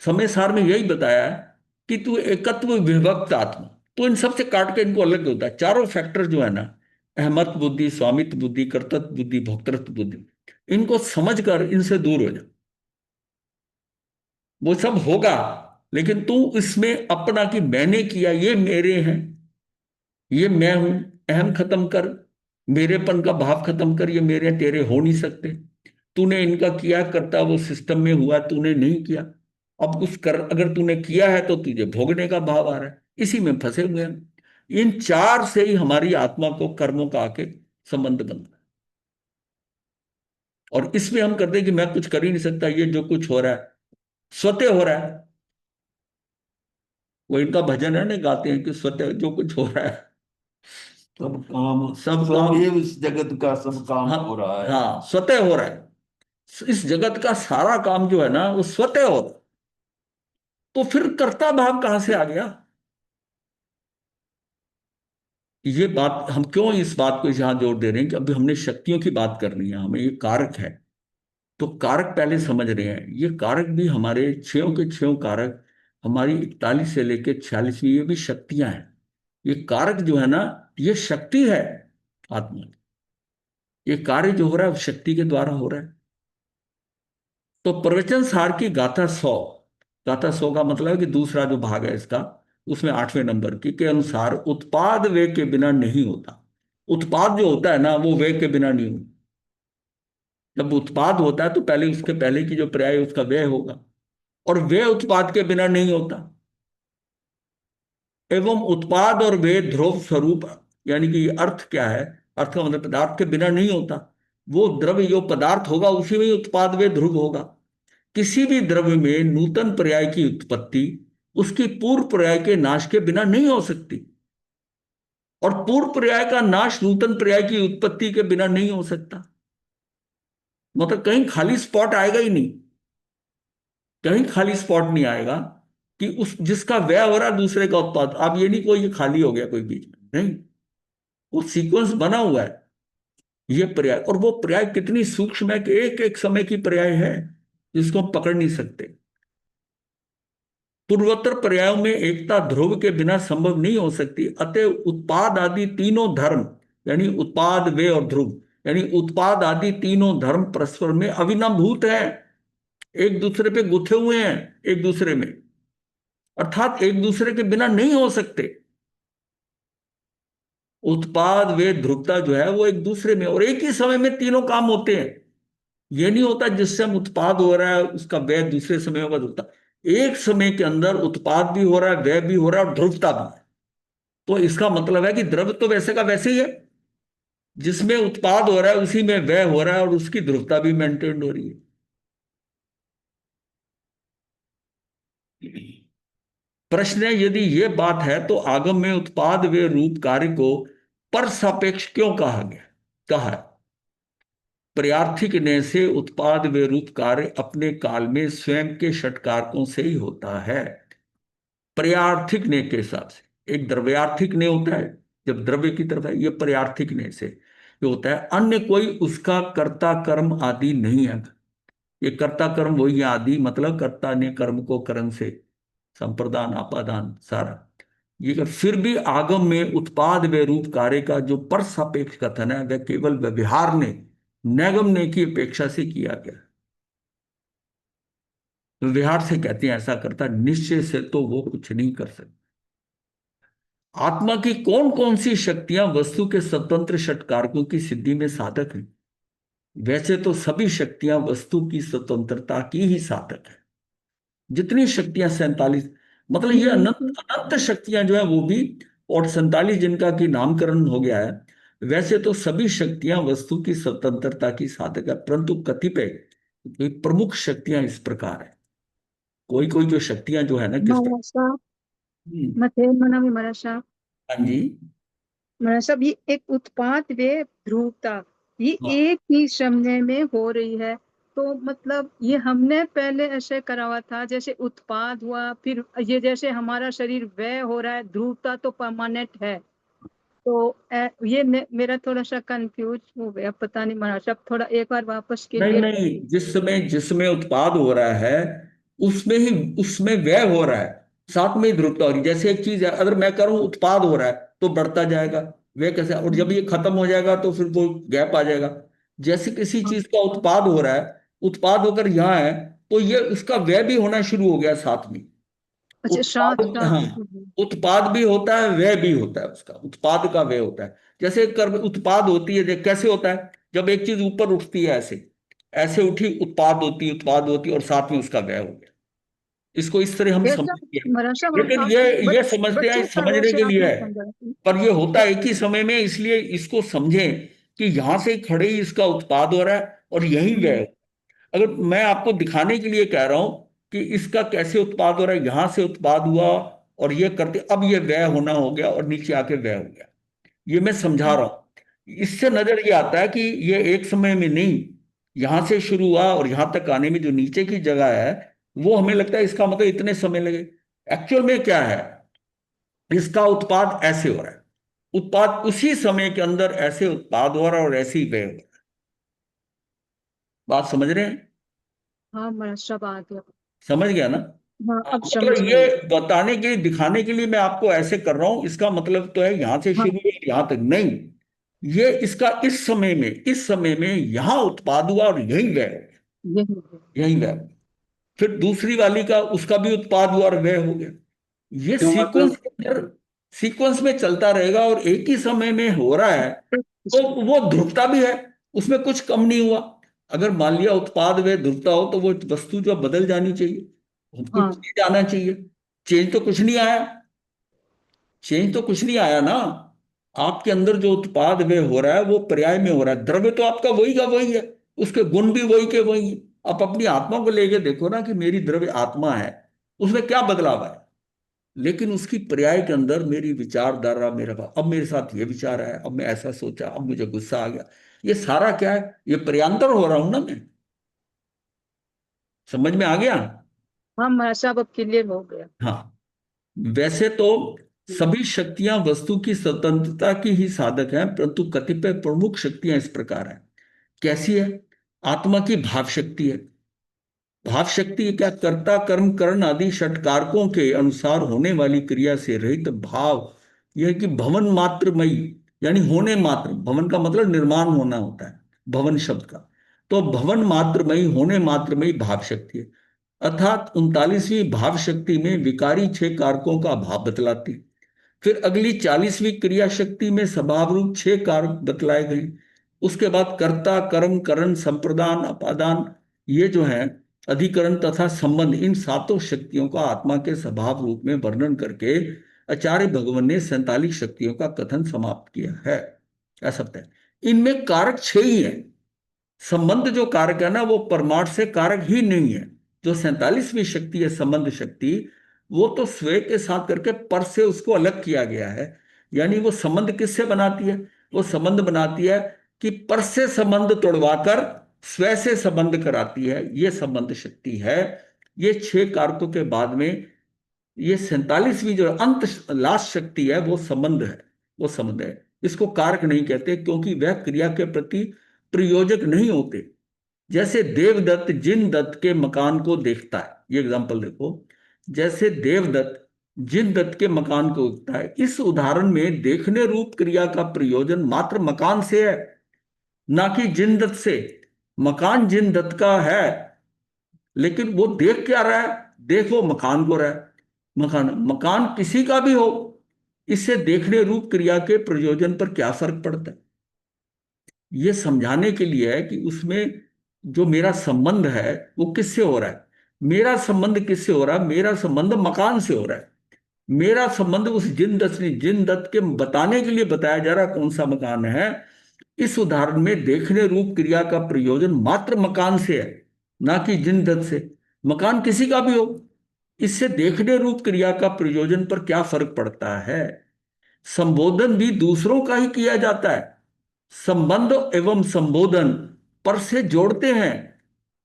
समय सार में यही बताया है कि तू एकत्व विभक्त आत्मा, तो इन सबसे काट के इनको अलग होता है। चारों फैक्टर जो है ना, अहमत बुद्धि, स्वामित्व बुद्धि, कर्तृत्व बुद्धि, भोक्तृत्व बुद्धि, इनको समझकर इनसे दूर हो जा। वो सब होगा, लेकिन तू इसमें अपना कि मैंने किया, ये मेरे हैं, ये मैं हूं, अहम खत्म कर, मेरेपन का भाव खत्म कर। ये मेरे तेरे हो नहीं सकते। तूने इनका किया करता, वो सिस्टम में हुआ, तूने नहीं किया। अब उस कर, अगर तूने किया है तो तुझे भोगने का भाव आ रहा है, इसी में फंसे हुए हैं। इन चार से ही हमारी आत्मा को कर्मों का आके संबंध बनता है। और इसमें हम करते हैं कि मैं कुछ कर ही नहीं सकता, ये जो कुछ हो रहा है स्वतः हो रहा है। वो इनका भजन है ना, गाते हैं कि स्वतः जो कुछ हो रहा है, सब काम, ये इस जगत का सब काम हाँ, हो रहा है। हाँ, स्वतः हो रहा है। इस जगत का सारा काम जो है ना, वो स्वतः हो रहा है। तो फिर कर्ता भाव कहां से आ गया? ये बात हम क्यों इस बात को यहां जोर दे रहे हैं कि अभी हमने शक्तियों की बात करनी है, हमें ये कारक है। तो कारक पहले समझ रहे हैं। ये कारक भी हमारे छयों के छयों कारक, हमारी 41 से लेकर 46वीं, ये भी शक्तियां हैं। ये कारक जो है ना, ये शक्ति है आत्मा की। ये कार्य जो हो रहा है वो शक्ति के द्वारा हो रहा है। तो प्रवचन सार की गाथा 100, गाथा 100 का मतलब है कि दूसरा जो भाग है इसका, उसमें 8वें नंबर की के अनुसार उत्पाद वे के बिना नहीं होता। उत्पाद जो होता है ना, वो वे के बिना नहीं होता। जब उत्पाद होता है तो पहले उसके पहले की जो पर्याय है, उसका व्यय होगा, और व्यय उत्पाद के बिना नहीं होता। एवं उत्पाद और व्यय ध्रुव स्वरूप, यानी कि ये अर्थ क्या है? अर्थ का मतलब पदार्थ के बिना नहीं होता। वो द्रव्य जो पदार्थ होगा, उसी में ही उत्पाद व्यय ध्रुव होगा। किसी भी द्रव्य में नूतन पर्याय की उत्पत्ति उसकी पूर्व पर्याय के नाश के बिना नहीं हो सकती, और पूर्व पर्याय का नाश नूतन पर्याय की उत्पत्ति के बिना नहीं हो सकता। मतलब कहीं खाली स्पॉट आएगा ही नहीं, कहीं खाली स्पॉट नहीं आएगा कि उस जिसका व्यय हो रहा है दूसरे का उत्पाद। अब ये नहीं कोई ये खाली हो गया कोई बीच में, नहीं। वो सीक्वेंस बना हुआ है ये पर्याय, और वो पर्याय कितनी सूक्ष्म है कि एक एक समय की पर्याय है जिसको हम पकड़ नहीं सकते। पूर्वोत्तर पर्यायों में एकता ध्रुव के बिना संभव नहीं हो सकती, अतः उत्पाद आदि तीनों धर्म, यानी उत्पाद वे और ध्रुव, यानी उत्पाद आदि तीनों धर्म परस्पर में अविनाभूत हैं, एक दूसरे पे गुथे हुए हैं एक दूसरे में, अर्थात एक दूसरे के बिना नहीं हो सकते। उत्पाद वे ध्रुवता जो है वो एक दूसरे में, और एक ही समय में तीनों काम होते हैं। ये नहीं होता जिस समय उत्पाद हो रहा है उसका व्यय दूसरे समय होगा ध्रुवता। एक समय के अंदर उत्पाद भी हो रहा है, व्यय भी हो रहा है और ध्रुवता भी है। तो इसका मतलब है कि द्रव्य तो वैसे का वैसे ही है, जिसमें उत्पाद हो रहा है उसी में व्यय हो रहा है और उसकी ध्रुवता भी मेंटेन हो रही है। प्रश्न है, यदि ये बात है तो आगम में उत्पाद व रूप कार्य को पर सापेक्ष क्यों कहा गया, कहा है? पर्यार्थिक ने से उत्पाद व रूप कार्य अपने काल में स्वयं के षटकारकों से ही होता है। पर्यार्थिक ने के हिसाब से, एक द्रव्यार्थिक ने होता है जब द्रव्य की तरफ है, ये पर्यार्थिक ने से ये होता है, अन्य कोई उसका कर्ता कर्म आदि नहीं है। ये कर्ता कर्म वही है, आदि मतलब कर्ता ने कर्म को कर्म से संप्रदान आपादान सारा। ये कि फिर भी आगम में उत्पाद व रूप कार्य का जो पर सापेक्ष कथन है वह केवल व्यवहार ने नैगम ने की अपेक्षा से किया गया। व्यवहार से कहते हैं ऐसा करता, निश्चय से तो वो कुछ नहीं कर सकता। आत्मा की कौन कौन सी शक्तियां वस्तु के स्वतंत्र षटकारकों की सिद्धि में साधक हैं? वैसे तो सभी शक्तियां वस्तु की स्वतंत्रता की ही साधक है। जितनी शक्तियां 47, मतलब ये अनंत अनंत शक्तियां जो है वो भी, और 47 जिनका की नामकरण हो गया है, वैसे तो सभी शक्तियां वस्तु की स्वतंत्रता की साधक है, परंतु कतिपय कोई प्रमुख शक्तियां इस प्रकार है। कोई कोई जो शक्तियां जो है ना किस प्रकार। महाराज साहब, हम्म, मथे मना में महाराज साहब, हाँ जी। महाराज साहब, ये एक उत्पात वे ध्रुवता, ये हाँ एक ही समय में हो रही है। तो मतलब ये हमने पहले ऐसे करा हुआ था, जैसे उत्पाद हुआ, फिर ये जैसे हमारा शरीर व्यय हो रहा है, ध्रुवता तो परमानेंट है। तो ये मेरा थोड़ा सा कंफ्यूज हो गया, पता नहीं महाराज साहब, थोड़ा एक बार वापस नहीं क्लियर। नहीं, जिसमें उत्पाद हो रहा है उसमें ही उसमें व्यय हो रहा है, साथ में ही ध्रुवता हो रही है। जैसे एक चीज है, अगर मैं करूं उत्पाद हो रहा है तो बढ़ता जाएगा, व्यय कैसे, और जब ये खत्म हो जाएगा तो फिर वो गैप आ जाएगा। जैसे किसी चीज का उत्पाद हो रहा है, उत्पाद होकर यहाँ है, तो ये उसका व्यय भी होना शुरू हो गया साथ में। अच्छा, साथ उत्पाद, साथ। हाँ, उत्पाद भी होता है व्यय भी होता है, उसका उत्पाद का व्यय होता है। जैसे कर्म उत्पाद होती है, देख कैसे होता है, जब एक चीज ऊपर उठती है ऐसे ऐसे उठी, उत्पाद होती है और साथ में उसका व्यय हो गया। इसको इस तरह हम ऐसा समझते हैं। महाराज साहब, लेकिन आप ये समझते हैं बच्चे का समझने वैसे के लिए आपने है, समझा। पर ये होता एक ही समय में, इसलिए इसको समझें कि यहां से खड़े ही इसका उत्पाद हो रहा है और यही व्यय हो। अगर मैं आपको दिखाने के लिए कह रहा हूं कि इसका कैसे उत्पाद हो रहा है, यहां से उत्पाद हुआ और ये करते अब ये व्यय होना हो गया और नीचे आके व्यय हो गया, ये मैं समझा रहा हूं। इससे नजर ये आता है कि ये एक समय में नहीं, यहां से शुरू हुआ और यहां तक आने में जो नीचे की जगह है वो हमें लगता है इसका मतलब इतने समय लगे। एक्चुअल में क्या है, इसका उत्पाद ऐसे हो रहा है, उत्पाद उसी समय के अंदर ऐसे उत्पाद हो रहा है और ऐसे ही व्यय हो रहा है। बात समझ रहे हैं? हाँ महाराज साहब, आ गया। समझ गया ना? हाँ, हाँ, अब समझ मतलब गई। ये बताने के लिए दिखाने के लिए मैं आपको ऐसे कर रहा हूं, इसका मतलब तो है यहां से हाँ, शुरू हुई यहां तक नहीं, ये इसका इस समय में यहां उत्पाद हुआ और यही व्यय हो गया, यही है। यही व्यय हो गया। फिर दूसरी वाली का उसका भी उत्पाद हुआ और व्यय हो गया। ये क्या सीक्वेंस मतलब? सीक्वेंस में चलता रहेगा और एक ही समय में हो रहा है, तो वो ध्रुवता भी है, उसमें कुछ कम नहीं हुआ। अगर मान लिया उत्पाद व ध्रुवता हो तो वो वस्तु जो बदल जानी चाहिए, कुछ हाँ, चेंज आना चाहिए। चेंज तो कुछ नहीं आया, चेंज तो कुछ नहीं आया ना। आपके अंदर जो उत्पाद वे हो रहा है वो पर्याय में हो रहा है, द्रव्य तो आपका वही का वही है, उसके गुण भी वही के वही है। आप अपनी आत्मा को लेके देखो ना कि मेरी द्रव्य आत्मा है, उसमें क्या बदलाव है, लेकिन उसकी पर्याय के अंदर मेरी विचारधारा, मेरा अब मेरे साथ ये विचार आया, अब मैं ऐसा सोचा, अब मुझे गुस्सा आ गया, ये सारा क्या है, ये पर्यांतर हो रहा हूं ना मैं। समझ में आ गया? हाँ महाराज साहब, अब क्लियर हो गया। हाँ, वैसे तो सभी शक्तियां वस्तु की स्वतंत्रता की ही साधक हैं, परंतु कतिपय प्रमुख शक्तियां इस प्रकार हैं। कैसी है? आत्मा की भाव शक्ति है। भाव शक्ति क्या? कर्ता कर्म करण आदि षटकारकों के अनुसार होने वाली क्रिया से रहित भाव। यह है कि भवन मात्रमयी, यानी होने मात्र, भवन का मतलब निर्माण होना होता है, भवन शब्द का। तो भवन मात्रमयी, होने मात्रमयी भाव शक्ति है। अर्थात 39वीं भाव शक्ति में विकारी 6 कारकों का भाव बतलाती। फिर अगली 40वीं क्रिया शक्ति में स्वभाव रूप 6 कारक बतलाए गए। उसके बाद कर्ता कर्म करण संप्रदान अपादान, ये जो है अधिकरण तथा संबंध, इन सातों शक्तियों का आत्मा के स्वभाव रूप में वर्णन करके आचार्य भगवान ने 47 शक्तियों का कथन समाप्त किया है। ऐसा है, इनमें कारक 6 ही है। संबंध जो कारक है ना, वो परमार्थ से कारक ही नहीं है। जो 47वीं शक्ति है संबंध शक्ति, वो तो स्वयं के साथ करके पर से उसको अलग किया गया है। यानी वो संबंध किससे बनाती है? वो संबंध बनाती है कि पर से संबंध तोड़वाकर स्वयं से संबंध कराती है, ये संबंध शक्ति है। ये 6 कारकों के बाद में ये 47वीं जो अंत लास्ट शक्ति है, वो संबंध है। वो संबंध है, इसको कारक नहीं कहते, क्योंकि वह क्रिया के प्रति प्रयोजक नहीं होते। जैसे देवदत्त जिन दत्त के मकान को देखता है, ये एग्जांपल देखो, जैसे देवदत्त जिन दत्त के मकान को देखता है, इस उदाहरण में देखने रूप क्रिया का प्रयोजन मात्र मकान से है, ना कि जिन दत्त से। मकान जिन दत्त का है, लेकिन वो देख क्या रहा है? देखो मकान को रहा है। मकान मकान किसी का भी हो, इससे देखने रूप क्रिया के प्रयोजन पर क्या फर्क पड़ता है? ये समझाने के लिए है कि उसमें जो मेरा संबंध है वो किससे हो रहा है। मेरा संबंध किससे हो रहा है? मेरा संबंध मकान से हो रहा है। मेरा संबंध उस जिन दत्त के बताने के लिए बताया जा रहा है कौन सा मकान है। इस उदाहरण में देखने रूप क्रिया का प्रयोजन मात्र मकान से है, ना कि जिन दत्त से। मकान किसी का भी हो, इससे देखने रूप क्रिया का प्रयोजन पर क्या फर्क पड़ता है? संबोधन भी दूसरों का ही किया जाता है। संबंध एवं संबोधन पर से जोड़ते हैं,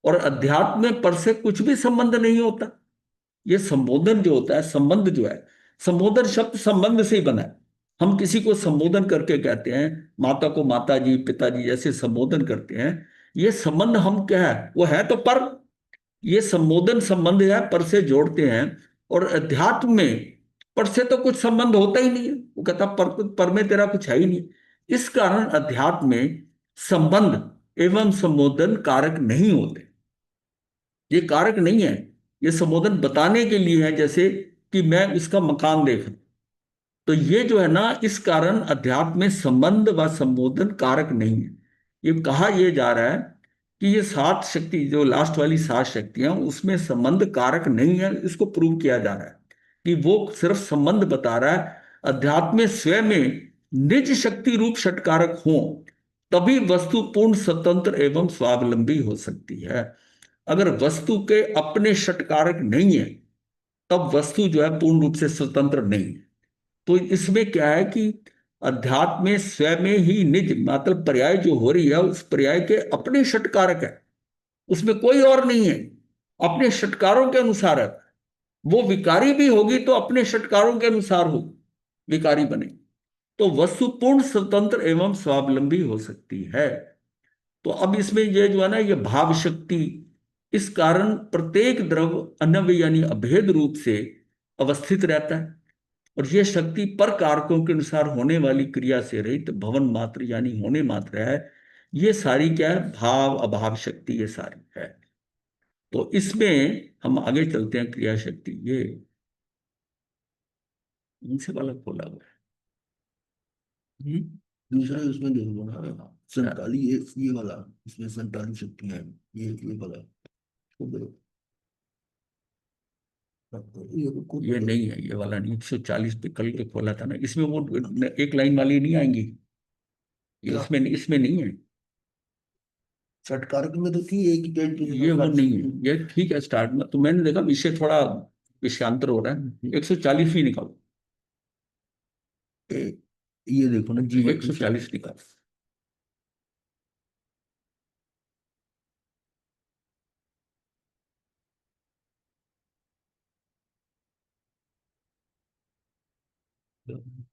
और अध्यात्म में पर से कुछ भी संबंध नहीं होता। ये संबोधन जो होता है, संबंध जो है, संबोधन शब्द संबंध से ही बना है। हम किसी को संबोधन करके कहते हैं, माता को माता जी पिताजी जैसे संबोधन करते हैं। ये संबंध हम क्या है? वो है तो पर। ये संबोधन संबंध है, पर से जोड़ते हैं। और अध्यात्म में पर से तो कुछ संबंध होता ही नहीं है। वो कहता पर में तेरा कुछ है ही नहीं। इस कारण अध्यात्म में संबंध एवं संबोधन कारक नहीं होते। ये कारक नहीं है, ये संबोधन बताने के लिए है, जैसे कि मैं इसका मकान देख रहा। तो ये जो है ना, इस कारण अध्यात्म में संबंध व संबोधन कारक नहीं है। ये कहा यह जा रहा है कि ये 7 शक्ति, जो लास्ट वाली 7 शक्तियां, उसमें संबंध कारक नहीं है। इसको प्रूव किया जा रहा है कि वो सिर्फ संबंध बता रहा है। अध्यात्म में स्वयं में निज शक्ति रूप षटकारक हो, तभी वस्तु पूर्ण स्वतंत्र एवं स्वावलंबी हो सकती है। अगर वस्तु के अपने षटकारक नहीं है, तब वस्तु जो है पूर्ण रूप से स्वतंत्र नहीं है। तो इसमें क्या है कि अध्यात्म में स्वयं में ही निज, मतलब पर्याय जो हो रही है, उस पर्याय के अपने षटकारक है, उसमें कोई और नहीं है, अपने षटकारों के अनुसार है। वो विकारी भी होगी तो अपने षटकारों के अनुसार हो, विकारी बने। तो वस्तु पूर्ण स्वतंत्र एवं स्वावलंबी हो सकती है। तो अब इसमें ये जो है ना, ये भाव शक्ति, इस कारण प्रत्येक द्रव अनव्य यानी अभेद रूप से अवस्थित रहता है। और ये शक्ति पर कारकों के अनुसार होने वाली क्रिया से रहित भवन मात्र यानी होने मात्र है। ये सारी क्या है? भाव अभाव शक्ति, ये सारी है। तो इसमें हम आगे चलते हैं। क्रिया शक्ति, ये इनसे वाला खोला हुआ है। दूसरा उसमें देखो ना, 47 ये वाला, इसमें 47 शक्तियां हैं। ये वाला इसको देखो। ये नहीं है, ये वाला नहीं। 140 पे कल के खोला था ना, इसमें वो एक लाइन वाली नहीं आएंगी। ये इसमें नहीं है। षटकारक में तो थी एक ही पेज पे। ये वो नहीं है। ये ठीक है स्टार्ट में, तो मैंने देखा विषय थोड़ा विषयांतर हो रहा है। 140 ही निकालो। ये देखो ना, जीवन 140 निकालो। हम्म।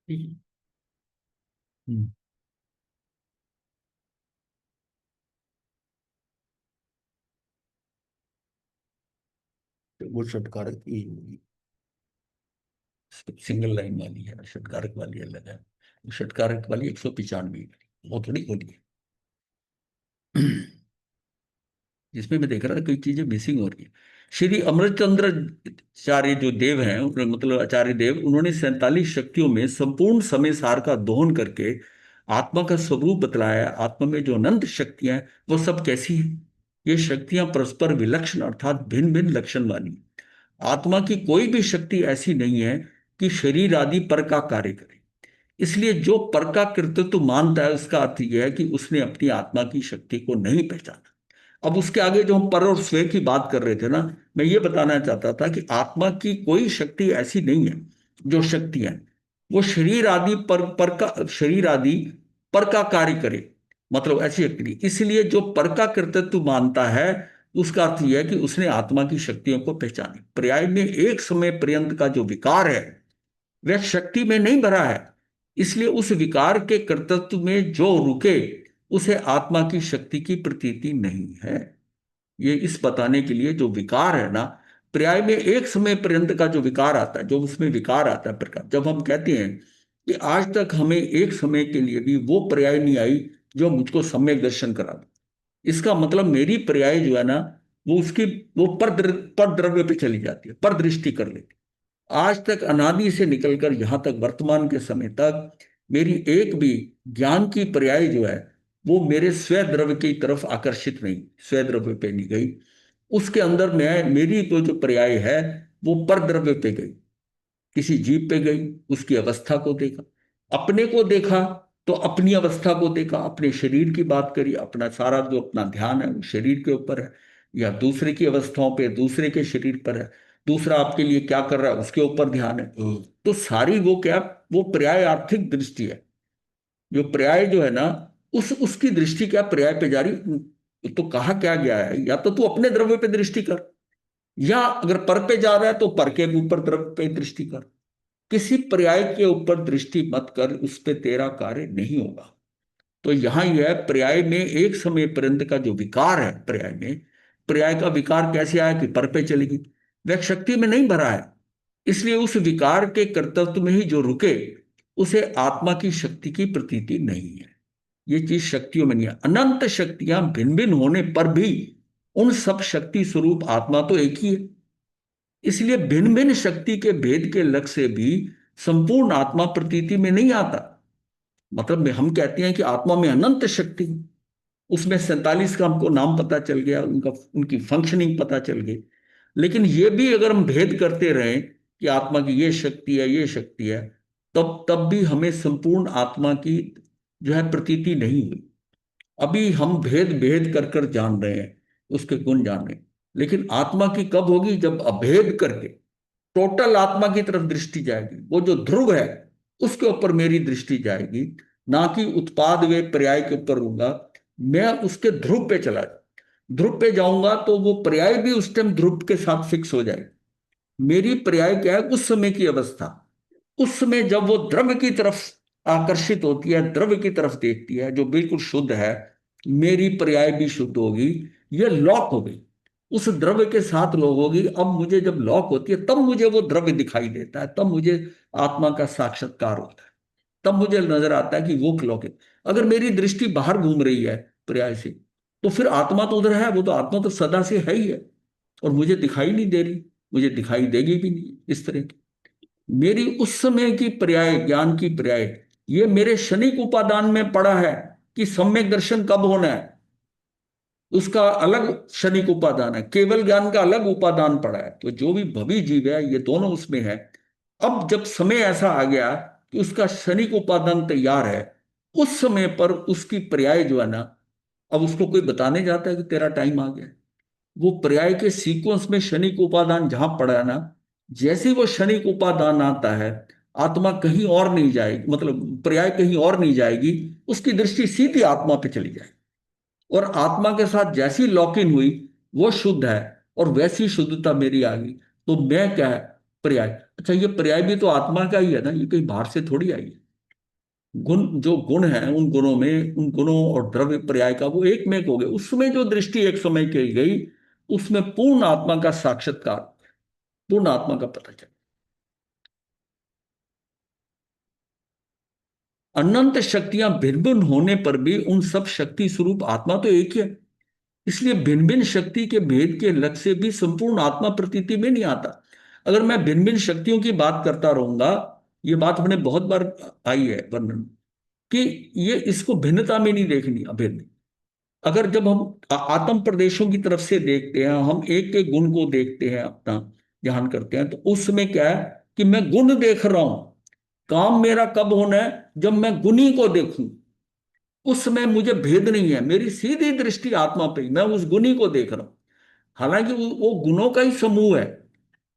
ठीक है। हम्म। तो वो षटकारक ही होगी। सिंगल लाइन वाली है, षटकारक वाली अलग है। षटकारक वाली 195 वो थोड़ी होती है। जिसमें मैं देख रहा था कई चीजें मिसिंग हो रही है। श्री अमृतचंद्र आचार्य जो देव हैं, मतलब आचार्य देव, उन्होंने 47 शक्तियों में संपूर्ण समय सार का दोहन करके आत्मा का स्वरूप बतलाया। आत्मा में जो अनंत शक्तियां हैं वो सब कैसी हैं? ये शक्तियां परस्पर विलक्षण अर्थात भिन्न भिन्न लक्षण वाली हैं। आत्मा की कोई भी शक्ति ऐसी नहीं है कि शरीर आदि पर का कार्य करे। इसलिए जो पर का कृतित्व मानता है उसका अर्थ यह है कि उसने अपनी आत्मा की शक्ति को नहीं पहचाना। अब उसके आगे जो हम पर और स्वे की बात कर रहे थे ना, मैं ये बताना चाहता था कि आत्मा की कोई शक्ति ऐसी नहीं है। जो शक्ति है वो शरीर आदि पर का शरीर आदि पर का कार्य करे, मतलब ऐसी शक्ति नहीं। इसलिए जो पर का कर्तृत्व मानता है उसका अर्थ यह है कि उसने आत्मा की शक्तियों को पहचानी। पर्याय में एक समय पर्यंत का जो विकार है वह शक्ति में नहीं भरा है, इसलिए उस विकार के कर्तृत्व में जो रुके उसे आत्मा की शक्ति की प्रतीति नहीं है। ये इस बताने के लिए जो विकार है ना, पर्याय में एक समय पर्यंत का जो विकार आता है, जो उसमें विकार आता है प्रकार, जब हम कहते हैं कि आज तक हमें एक समय के लिए भी वो पर्याय नहीं आई जो मुझको सम्यक दर्शन करा दे, इसका मतलब मेरी पर्याय जो है ना वो उसकी वो पर द्रव्य पे चली जाती है, पर दृष्टि कर लेती है। आज तक अनादि से निकलकर यहां तक वर्तमान के समय तक मेरी एक भी ज्ञान की पर्याय जो है वो मेरे स्वयं द्रव्य की तरफ आकर्षित नहीं, स्वयं द्रव्य पे नहीं गई। उसके अंदर मैं मेरी तो जो पर्याय है वो पर द्रव्य पे गई, किसी जीव पे गई, उसकी अवस्था को देखा, अपने को देखा तो अपनी अवस्था को देखा, अपने शरीर की बात करी, अपना सारा जो अपना ध्यान है वो शरीर के ऊपर है, या दूसरे की अवस्थाओं पे, दूसरे के शरीर पर है, दूसरा आपके लिए क्या कर रहा है उसके ऊपर ध्यान है। तो सारी वो क्या, वो पर्याय आर्थिक दृष्टि है। जो पर्याय जो है ना उसकी दृष्टि क्या पर्याय पे जारी। तो कहा क्या गया है, या तो तू अपने द्रव्य पे दृष्टि कर, या अगर पर पे जा रहा है तो पर के ऊपर द्रव्य पे दृष्टि कर। किसी पर्याय के ऊपर दृष्टि मत कर, उस पे तेरा कार्य नहीं होगा। तो यहां यह है, पर्याय में एक समय पर्यंत का जो विकार है, पर्याय में पर्याय का विकार कैसे आया कि पर पे चलेगी, वह शक्ति में नहीं भरा है। इसलिए उस विकार के कर्तव्य में ही जो रुके उसे आत्मा की शक्ति की प्रतीति नहीं है। ये चीज शक्तियों में नहीं है। अनंत शक्तियां भिन्न भिन्न होने पर भी उन सब शक्ति स्वरूप आत्मा तो एक ही है। इसलिए भिन्न भिन्न शक्ति के भेद के लक्ष्य से भी संपूर्ण आत्मा प्रतीति में नहीं आता। मतलब हम कहते हैं कि आत्मा में अनंत शक्ति, उसमें 47 का हमको नाम पता चल गया, उनका उनकी फंक्शनिंग पता चल गई। लेकिन ये भी अगर हम भेद करते रहें कि आत्मा की ये शक्ति है ये शक्ति है, तब तब भी हमें संपूर्ण आत्मा की जो है प्रतीति नहीं हुई। अभी हम भेद भेद कर कर जान रहे हैं, उसके गुण जान रहे हैं। लेकिन आत्मा की कब होगी, जब अभेद करके टोटल आत्मा की तरफ दृष्टि जाएगी। वो जो ध्रुव है उसके ऊपर मेरी दृष्टि जाएगी, ना कि उत्पाद वे पर्याय के ऊपर रहूंगा। मैं उसके ध्रुव पे चला जाऊं, ध्रुव पे जाऊंगा तो वो पर्याय भी उस टाइम ध्रुव के साथ फिक्स हो जाएगी। मेरी पर्याय क्या है, उस समय की अवस्था। उस समय जब वो द्रव्य की तरफ आकर्षित होती है, द्रव्य की तरफ देखती है जो बिल्कुल शुद्ध है, मेरी पर्याय भी शुद्ध होगी। ये लॉक हो गई, उस द्रव्य के साथ लॉक होगी। अब मुझे जब लॉक होती है तब मुझे वो द्रव्य दिखाई देता है, तब मुझे आत्मा का साक्षात्कार होता है, तब मुझे नजर आता है कि वो लॉक है। अगर मेरी दृष्टि बाहर घूम रही है पर्याय से, तो फिर आत्मा तो उधर है, वो तो आत्मा तो सदा से है ही है, और मुझे दिखाई नहीं दे रही, मुझे दिखाई देगी भी नहीं इस तरह की। मेरी उस समय की पर्याय, ज्ञान की पर्याय, ये मेरे क्षणिक उपादान में पड़ा है कि सम्यक दर्शन कब होना है, उसका अलग क्षणिक उपादान है, केवल ज्ञान का अलग उपादान पड़ा है। तो जो भी भवी जीव है ये दोनों उसमें है। अब जब समय ऐसा आ गया कि उसका क्षणिक उपादान तैयार है, उस समय पर उसकी पर्याय जो है ना, अब उसको कोई बताने जाता है कि तेरा टाइम आ गया। वो पर्याय के सीक्वेंस में क्षणिक उपादान जहां पड़ा है ना, जैसे ही वो क्षणिक उपादान आता है आत्मा कहीं और नहीं जाएगी, मतलब पर्याय कहीं और नहीं जाएगी, उसकी दृष्टि सीधी आत्मा पे चली जाएगी। और आत्मा के साथ जैसी लॉक इन हुई, वो शुद्ध है और वैसी शुद्धता मेरी आ गई, तो मैं क्या है, पर्याय। अच्छा, ये पर्याय भी तो आत्मा का ही है ना, ये कहीं बाहर से थोड़ी आई है। गुण, जो गुण है, उन गुणों में, उन गुणों और द्रव्य पर्याय का वो एक में एक हो गए। उसमें जो दृष्टि एक समय की गई, उसमें पूर्ण आत्मा का साक्षात्कार, पूर्ण आत्मा का पता चला। अनंत शक्तियां भिन्न भिन्न होने पर भी उन सब शक्ति स्वरूप आत्मा तो एक ही है। इसलिए भिन्न भिन्न शक्ति के भेद के लक्ष्य से भी संपूर्ण आत्मा प्रतीति में नहीं आता। अगर मैं भिन्न भिन्न शक्तियों की बात करता रहूंगा, ये बात हमने बहुत बार आई है वर्णन, कि ये इसको भिन्नता में नहीं देखनी, अभिन्न। अगर जब हम आत्म प्रदेशों की तरफ से देखते हैं, हम एक एक गुण को देखते हैं, अपना ध्यान करते हैं, तो उसमें क्या है कि मैं गुण देख रहा हूं। काम मेरा कब होना है, जब मैं गुणी को देखूं। उस समय मुझे भेद नहीं है, मेरी सीधी दृष्टि आत्मा पे, मैं उस गुणी को देख रहा हूं। हालांकि वो गुणों का ही समूह है,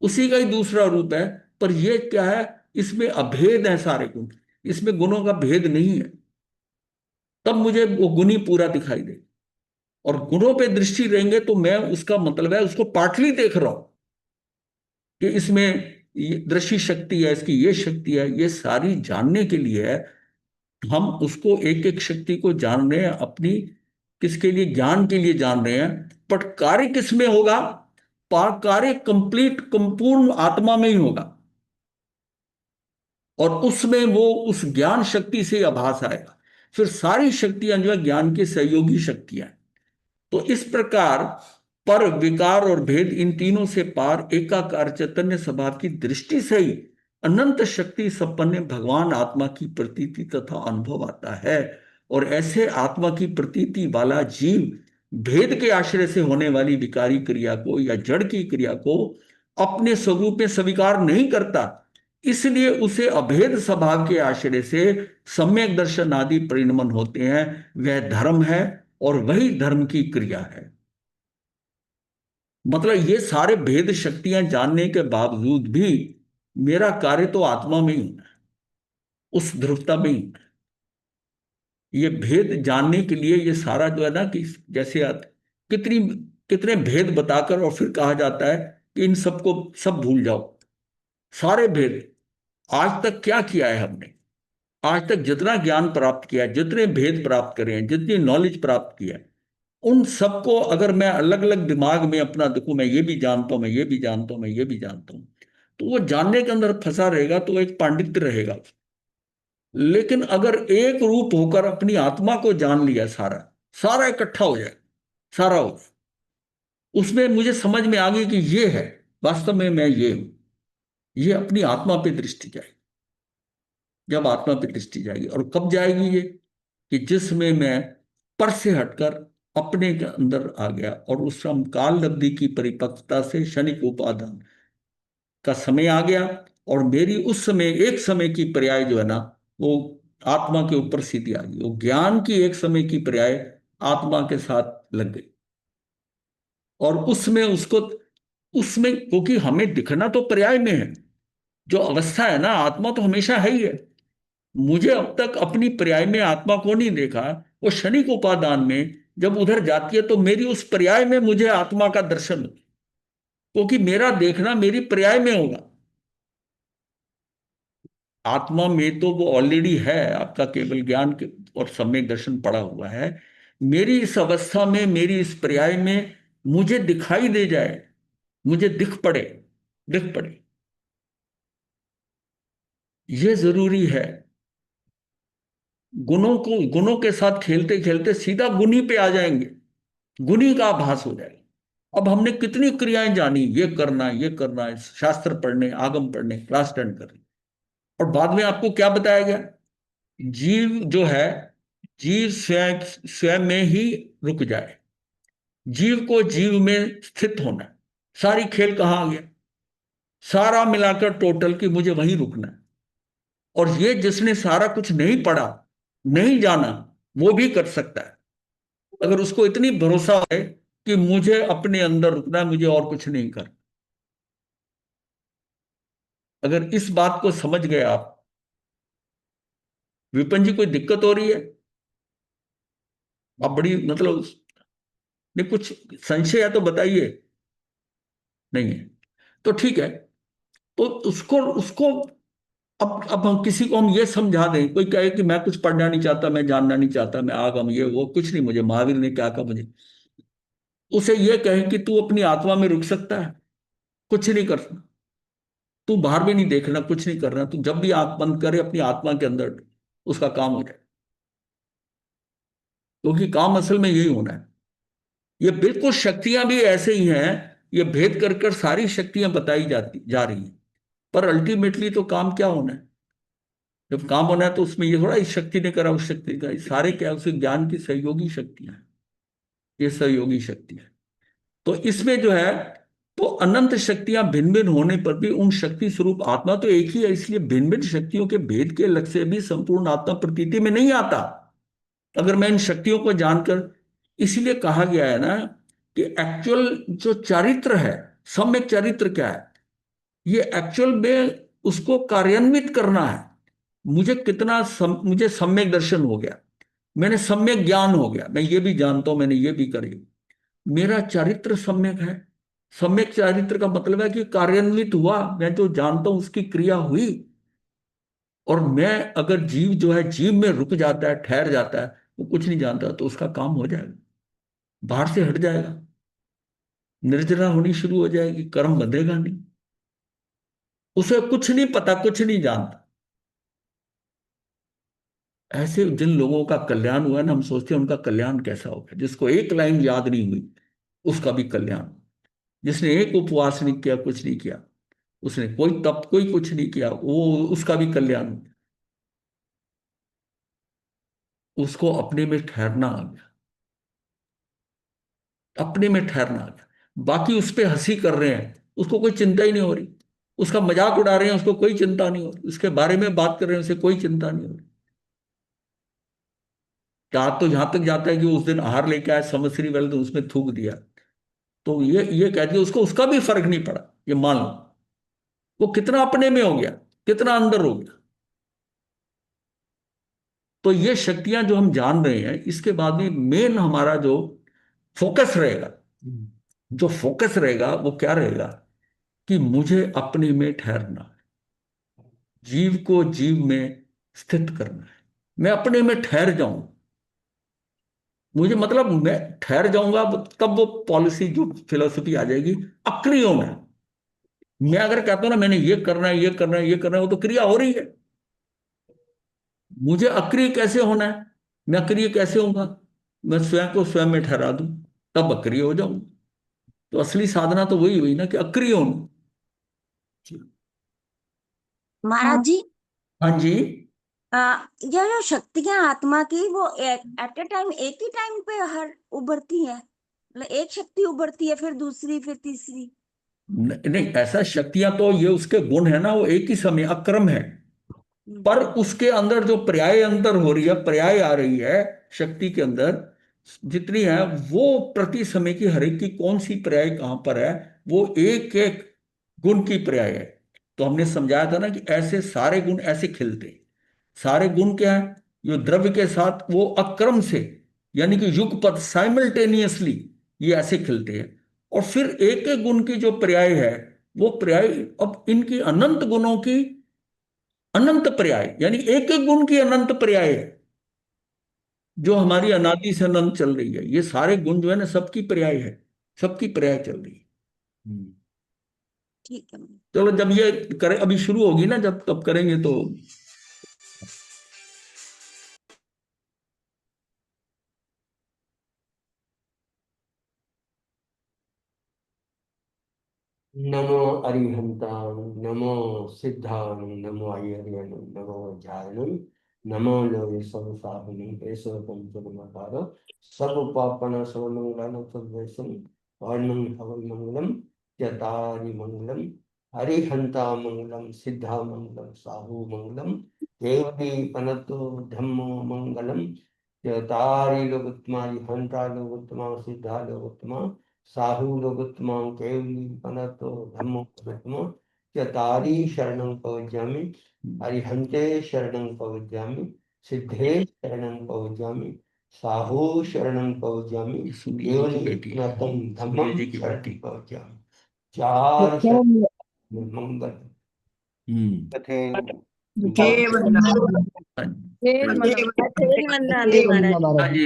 उसी का ही दूसरा रूप है, पर ये क्या है, इसमें अभेद है सारे गुण, इसमें गुणों का भेद नहीं है। तब मुझे वो गुणी पूरा दिखाई दे। और गुणों पे दृष्टि रहेंगे तो मैं, उसका मतलब है उसको पार्टली देख रहा हूं, कि इसमें ये दृष्टि शक्ति है, इसकी ये शक्ति है, ये सारी जानने के लिए है। हम उसको एक एक शक्ति को जान रहे हैं, अपनी किसके लिए, ज्ञान के लिए जान रहे हैं, पर कार्य किसमें होगा, कार्य कंप्लीट संपूर्ण आत्मा में ही होगा। और उसमें वो उस ज्ञान शक्ति से आभास आएगा। फिर सारी शक्तियां जो है ज्ञान की सहयोगी शक्तियां। तो इस प्रकार पर, विकार और भेद, इन तीनों से पार एकाकार चैतन्य स्वभाव की दृष्टि से ही अनंत शक्ति संपन्न भगवान आत्मा की प्रतीति तथा अनुभव आता है। और ऐसे आत्मा की प्रतीति वाला जीव भेद के आश्रय से होने वाली विकारी क्रिया को या जड़ की क्रिया को अपने स्वरूप में स्वीकार नहीं करता, इसलिए उसे अभेद स्वभाव के आश्रय से सम्यक दर्शन आदि परिणमन होते हैं। वह धर्म है और वही धर्म की क्रिया है। मतलब ये सारे भेद शक्तियां जानने के बावजूद भी मेरा कार्य तो आत्मा में ही होना है, उस ध्रुवता में ही। ये भेद जानने के लिए ये सारा जो है ना, कि जैसे कितनी कितने भेद बताकर और फिर कहा जाता है कि इन सबको सब भूल जाओ। सारे भेद आज तक क्या किया है हमने, आज तक जितना ज्ञान प्राप्त किया है, जितने भेद प्राप्त करे हैं, जितनी नॉलेज प्राप्त किया है, उन सबको अगर मैं अलग अलग दिमाग में अपना देखूं, मैं ये भी जानता हूं, मैं ये भी जानता हूं, मैं ये भी जानता हूं, तो वो जानने के अंदर फंसा रहेगा, तो एक पांडित्य रहेगा। लेकिन अगर एक रूप होकर अपनी आत्मा को जान लिया, सारा सारा इकट्ठा हो जाए, सारा हो, उसमें मुझे समझ में आ गई कि ये है, वास्तव में मैं ये हूं। ये अपनी आत्मा पे दृष्टि जाएगी। जब आत्मा पे दृष्टि जाएगी, और कब जाएगी ये, कि जिसमें मैं पर से हटकर अपने के अंदर आ गया, और उस काल अवधि की परिपक्वता से क्षणिक उपादान का समय आ गया, और मेरी उस समय एक समय की पर्याय जो है ना, वो आत्मा के ऊपर सीधी आ गई। वो ज्ञान की एक समय की पर्याय आत्मा के साथ लग गई। और उसमें उसको, उसमें, क्योंकि हमें दिखना तो पर्याय में है, जो अवस्था है ना, आत्मा तो हमेशा है ही है। मुझे अब तक अपनी पर्याय में आत्मा को नहीं देखा। वो क्षणिक उपादान में जब उधर जाती है, तो मेरी उस पर्याय में मुझे आत्मा का दर्शन हो, क्योंकि मेरा देखना मेरी पर्याय में होगा। आत्मा में तो वो ऑलरेडी है, आपका केवल ज्ञान के और सम्यक दर्शन पड़ा हुआ है। मेरी इस अवस्था में, मेरी इस पर्याय में मुझे दिखाई दे जाए, मुझे दिख पड़े, दिख पड़े, ये जरूरी है। गुणों के साथ खेलते खेलते सीधा गुणी पे आ जाएंगे, गुणी का आभास हो जाएगा। अब हमने कितनी क्रियाएं जानी, ये करना, ये करना है, शास्त्र पढ़ने, आगम पढ़ने, क्लास अटेंड करने, और बाद में आपको क्या बताया गया, जीव जो है, जीव स्वयं स्वयं में ही रुक जाए, जीव को जीव में स्थित होना है। सारी खेल कहाँ आ गया, सारा मिलाकर टोटल की मुझे वहीं रुकना है। और ये जिसने सारा कुछ नहीं पढ़ा, नहीं जाना, वो भी कर सकता है, अगर उसको इतनी भरोसा है कि मुझे अपने अंदर रुकना है, मुझे और कुछ नहीं करना। अगर इस बात को समझ गए आप, विपिन जी कोई दिक्कत हो रही है? आप बड़ी मतलब नहीं, कुछ संशय है तो बताइए। नहीं है तो ठीक है। तो उसको उसको अब हम किसी को हम ये समझा दें, कोई कहे कि मैं कुछ पढ़ना नहीं चाहता, मैं जानना नहीं चाहता, मैं आगम ये वो कुछ नहीं, मुझे महावीर ने क्या कहा मुझे, उसे ये कहे कि तू अपनी आत्मा में रुक सकता है, कुछ नहीं करना, तू बाहर भी नहीं देखना, कुछ नहीं करना, तू जब भी आंख बंद करे अपनी आत्मा के अंदर, उसका काम हो जाए। क्योंकि काम असल में यही होना है। ये बिल्कुल शक्तियां भी ऐसे ही हैं, ये भेद कर कर सारी शक्तियां बताई जाती जा रही हैं, पर अल्टीमेटली तो काम क्या होना है? जब काम होना है तो उसमें ये थोड़ा इस शक्ति ने करा उस शक्ति का, ये सारे क्या उस ज्ञान की सहयोगी शक्तियां हैं, ये सहयोगी शक्ति है। तो इसमें जो है, तो अनंत शक्तियां भिन्न भिन्न होने पर भी उन शक्ति स्वरूप आत्मा तो एक ही है, इसलिए भिन्न भिन्न शक्तियों के भेद के लक्ष्य से भी संपूर्ण आत्मा प्रतीति में नहीं आता अगर मैं इन शक्तियों को जानकर। इसीलिए कहा गया है ना कि एक्चुअल जो चारित्र है, सम्यक चारित्र क्या है, ये एक्चुअल में उसको कार्यान्वित करना है। मुझे कितना मुझे सम्यक दर्शन हो गया, मैंने सम्यक ज्ञान हो गया, मैं ये भी जानता हूं, मैंने ये भी करी, मेरा चरित्र सम्यक है। सम्यक चरित्र का मतलब है कि कार्यान्वित हुआ, मैं जो जानता हूं उसकी क्रिया हुई। और मैं अगर जीव जो है जीव में रुक जाता है, ठहर जाता है, वो कुछ नहीं जानता, तो उसका काम हो जाएगा, बाहर से हट जाएगा, निर्जरा होनी शुरू हो जाएगी, कर्म बंधेगा नहीं, उसे कुछ नहीं पता, कुछ नहीं जानता। ऐसे जिन लोगों का कल्याण हुआ ना, हम सोचते हैं उनका कल्याण कैसा होगा, जिसको एक लाइन याद नहीं हुई उसका भी कल्याण, जिसने एक उपवास नहीं किया, कुछ नहीं किया, उसने कोई तप कोई कुछ नहीं किया, वो उसका भी कल्याण हो गया। उसको अपने में ठहरना आ गया, अपने में ठहरना आ गया। बाकी उस पर हंसी कर रहे हैं, उसको कोई चिंता ही नहीं हो रही, उसका मजाक उड़ा रहे हैं, उसको कोई चिंता नहीं हो रही, उसके बारे में बात कर रहे हैं, उसे कोई चिंता नहीं हो रही। क्या तो यहां तक जाता है कि उस दिन आहार लेके आए समश्री वाले, तो उसमें थूक दिया, तो ये कह दिया उसको, उसका भी फर्क नहीं पड़ा, ये मान लो। वो कितना अपने में हो गया, कितना अंदर हो गया। तो ये शक्तियां जो हम जान रहे हैं, इसके बाद में मेन हमारा जो फोकस रहेगा, जो फोकस रहेगा वो क्या रहेगा कि मुझे अपने में ठहरना है, जीव को जीव में स्थित करना है, मैं अपने में ठहर जाऊं। मुझे मतलब मैं ठहर जाऊंगा, तब वो पॉलिसी जो फिलोसफी आ जाएगी, अक्रिय होना है। मैं अगर कहता हूं ना मैंने ये करना है, ये करना है, ये करना है, वो तो क्रिया हो रही है। मुझे अक्रिय कैसे होना है, मैं अक्रिय कैसे होऊंगा? मैं स्वयं को स्वयं में ठहरा दूं, तब अक्रिय हो जाऊं। तो असली साधना तो वही हुई ना कि अक्रिय होना। महाराज जी, हाँ जी। यह जो शक्तियां आत्मा की वो एट ए टाइम एक ही टाइम पे हर उभरती है, मतलब एक शक्ति उभरती है फिर दूसरी फिर तीसरी? नहीं, ऐसा शक्तियां तो ये उसके गुण है ना, वो एक ही समय अक्रम है, पर उसके अंदर जो पर्याय अंतर हो रही है, पर्याय आ रही है शक्ति के अंदर जितनी है, वो प्रति समय की हर एक की कौन सी पर्याय कहां पर है, वो एक एक गुण की पर्याय है। तो हमने समझाया था ना कि ऐसे सारे गुण ऐसे खिलते हैं। सारे गुण क्या है, जो द्रव्य के साथ वो अक्रम से, यानी कि युगपत साइमल्टेनियसली ये ऐसे खिलते हैं। और फिर एक एक गुण की जो पर्याय है, वो पर्याय अब इनकी अनंत गुणों की अनंत पर्याय, यानी एक एक गुण की अनंत पर्याय है, जो हमारी अनादि से अनंत चल रही है। ये सारे गुण जो है ना, सबकी पर्याय है, सबकी पर्याय चल रही है। ठीक है। चलो जब ये करें, अभी शुरू होगी ना, जब तब करेंगे तो। नमो अरिहंतां, नमो सिद्धां, नमो अय्यर्यं, नमो ध्यानं, नमो लोके संसारिणि ऐसो पंचमकार सब पापन समंगल तद्वैसं वर्णं भवं मंगलम त्यतारि मंगलम अरिहंता मंगलम सिद्धा मंगलम साहु मंगलम देवदी पनतो धम्मो मंगलम त्यतारि लोकोत्तमा हंता लोकोत्तमा सिद्धा लोकोत्तमा साहु लोकोत्तम केवली पनतो धम्मो लोकोत्तम चतारी शरणं प्रपद्यामि, अरिहन्ते शरणं प्रपद्यामि, सिद्धे शरणं प्रपद्यामि, साहू शरणं प्रपद्यामि, सुनील जी की बेटी है, केवलं धम्मं सुनील जी की शरणं बेटी। प्रपद्यामि। चार शरण मंगल हम्म। कथेन हाँ जी। जय वंदना महाराज। हाँ जी।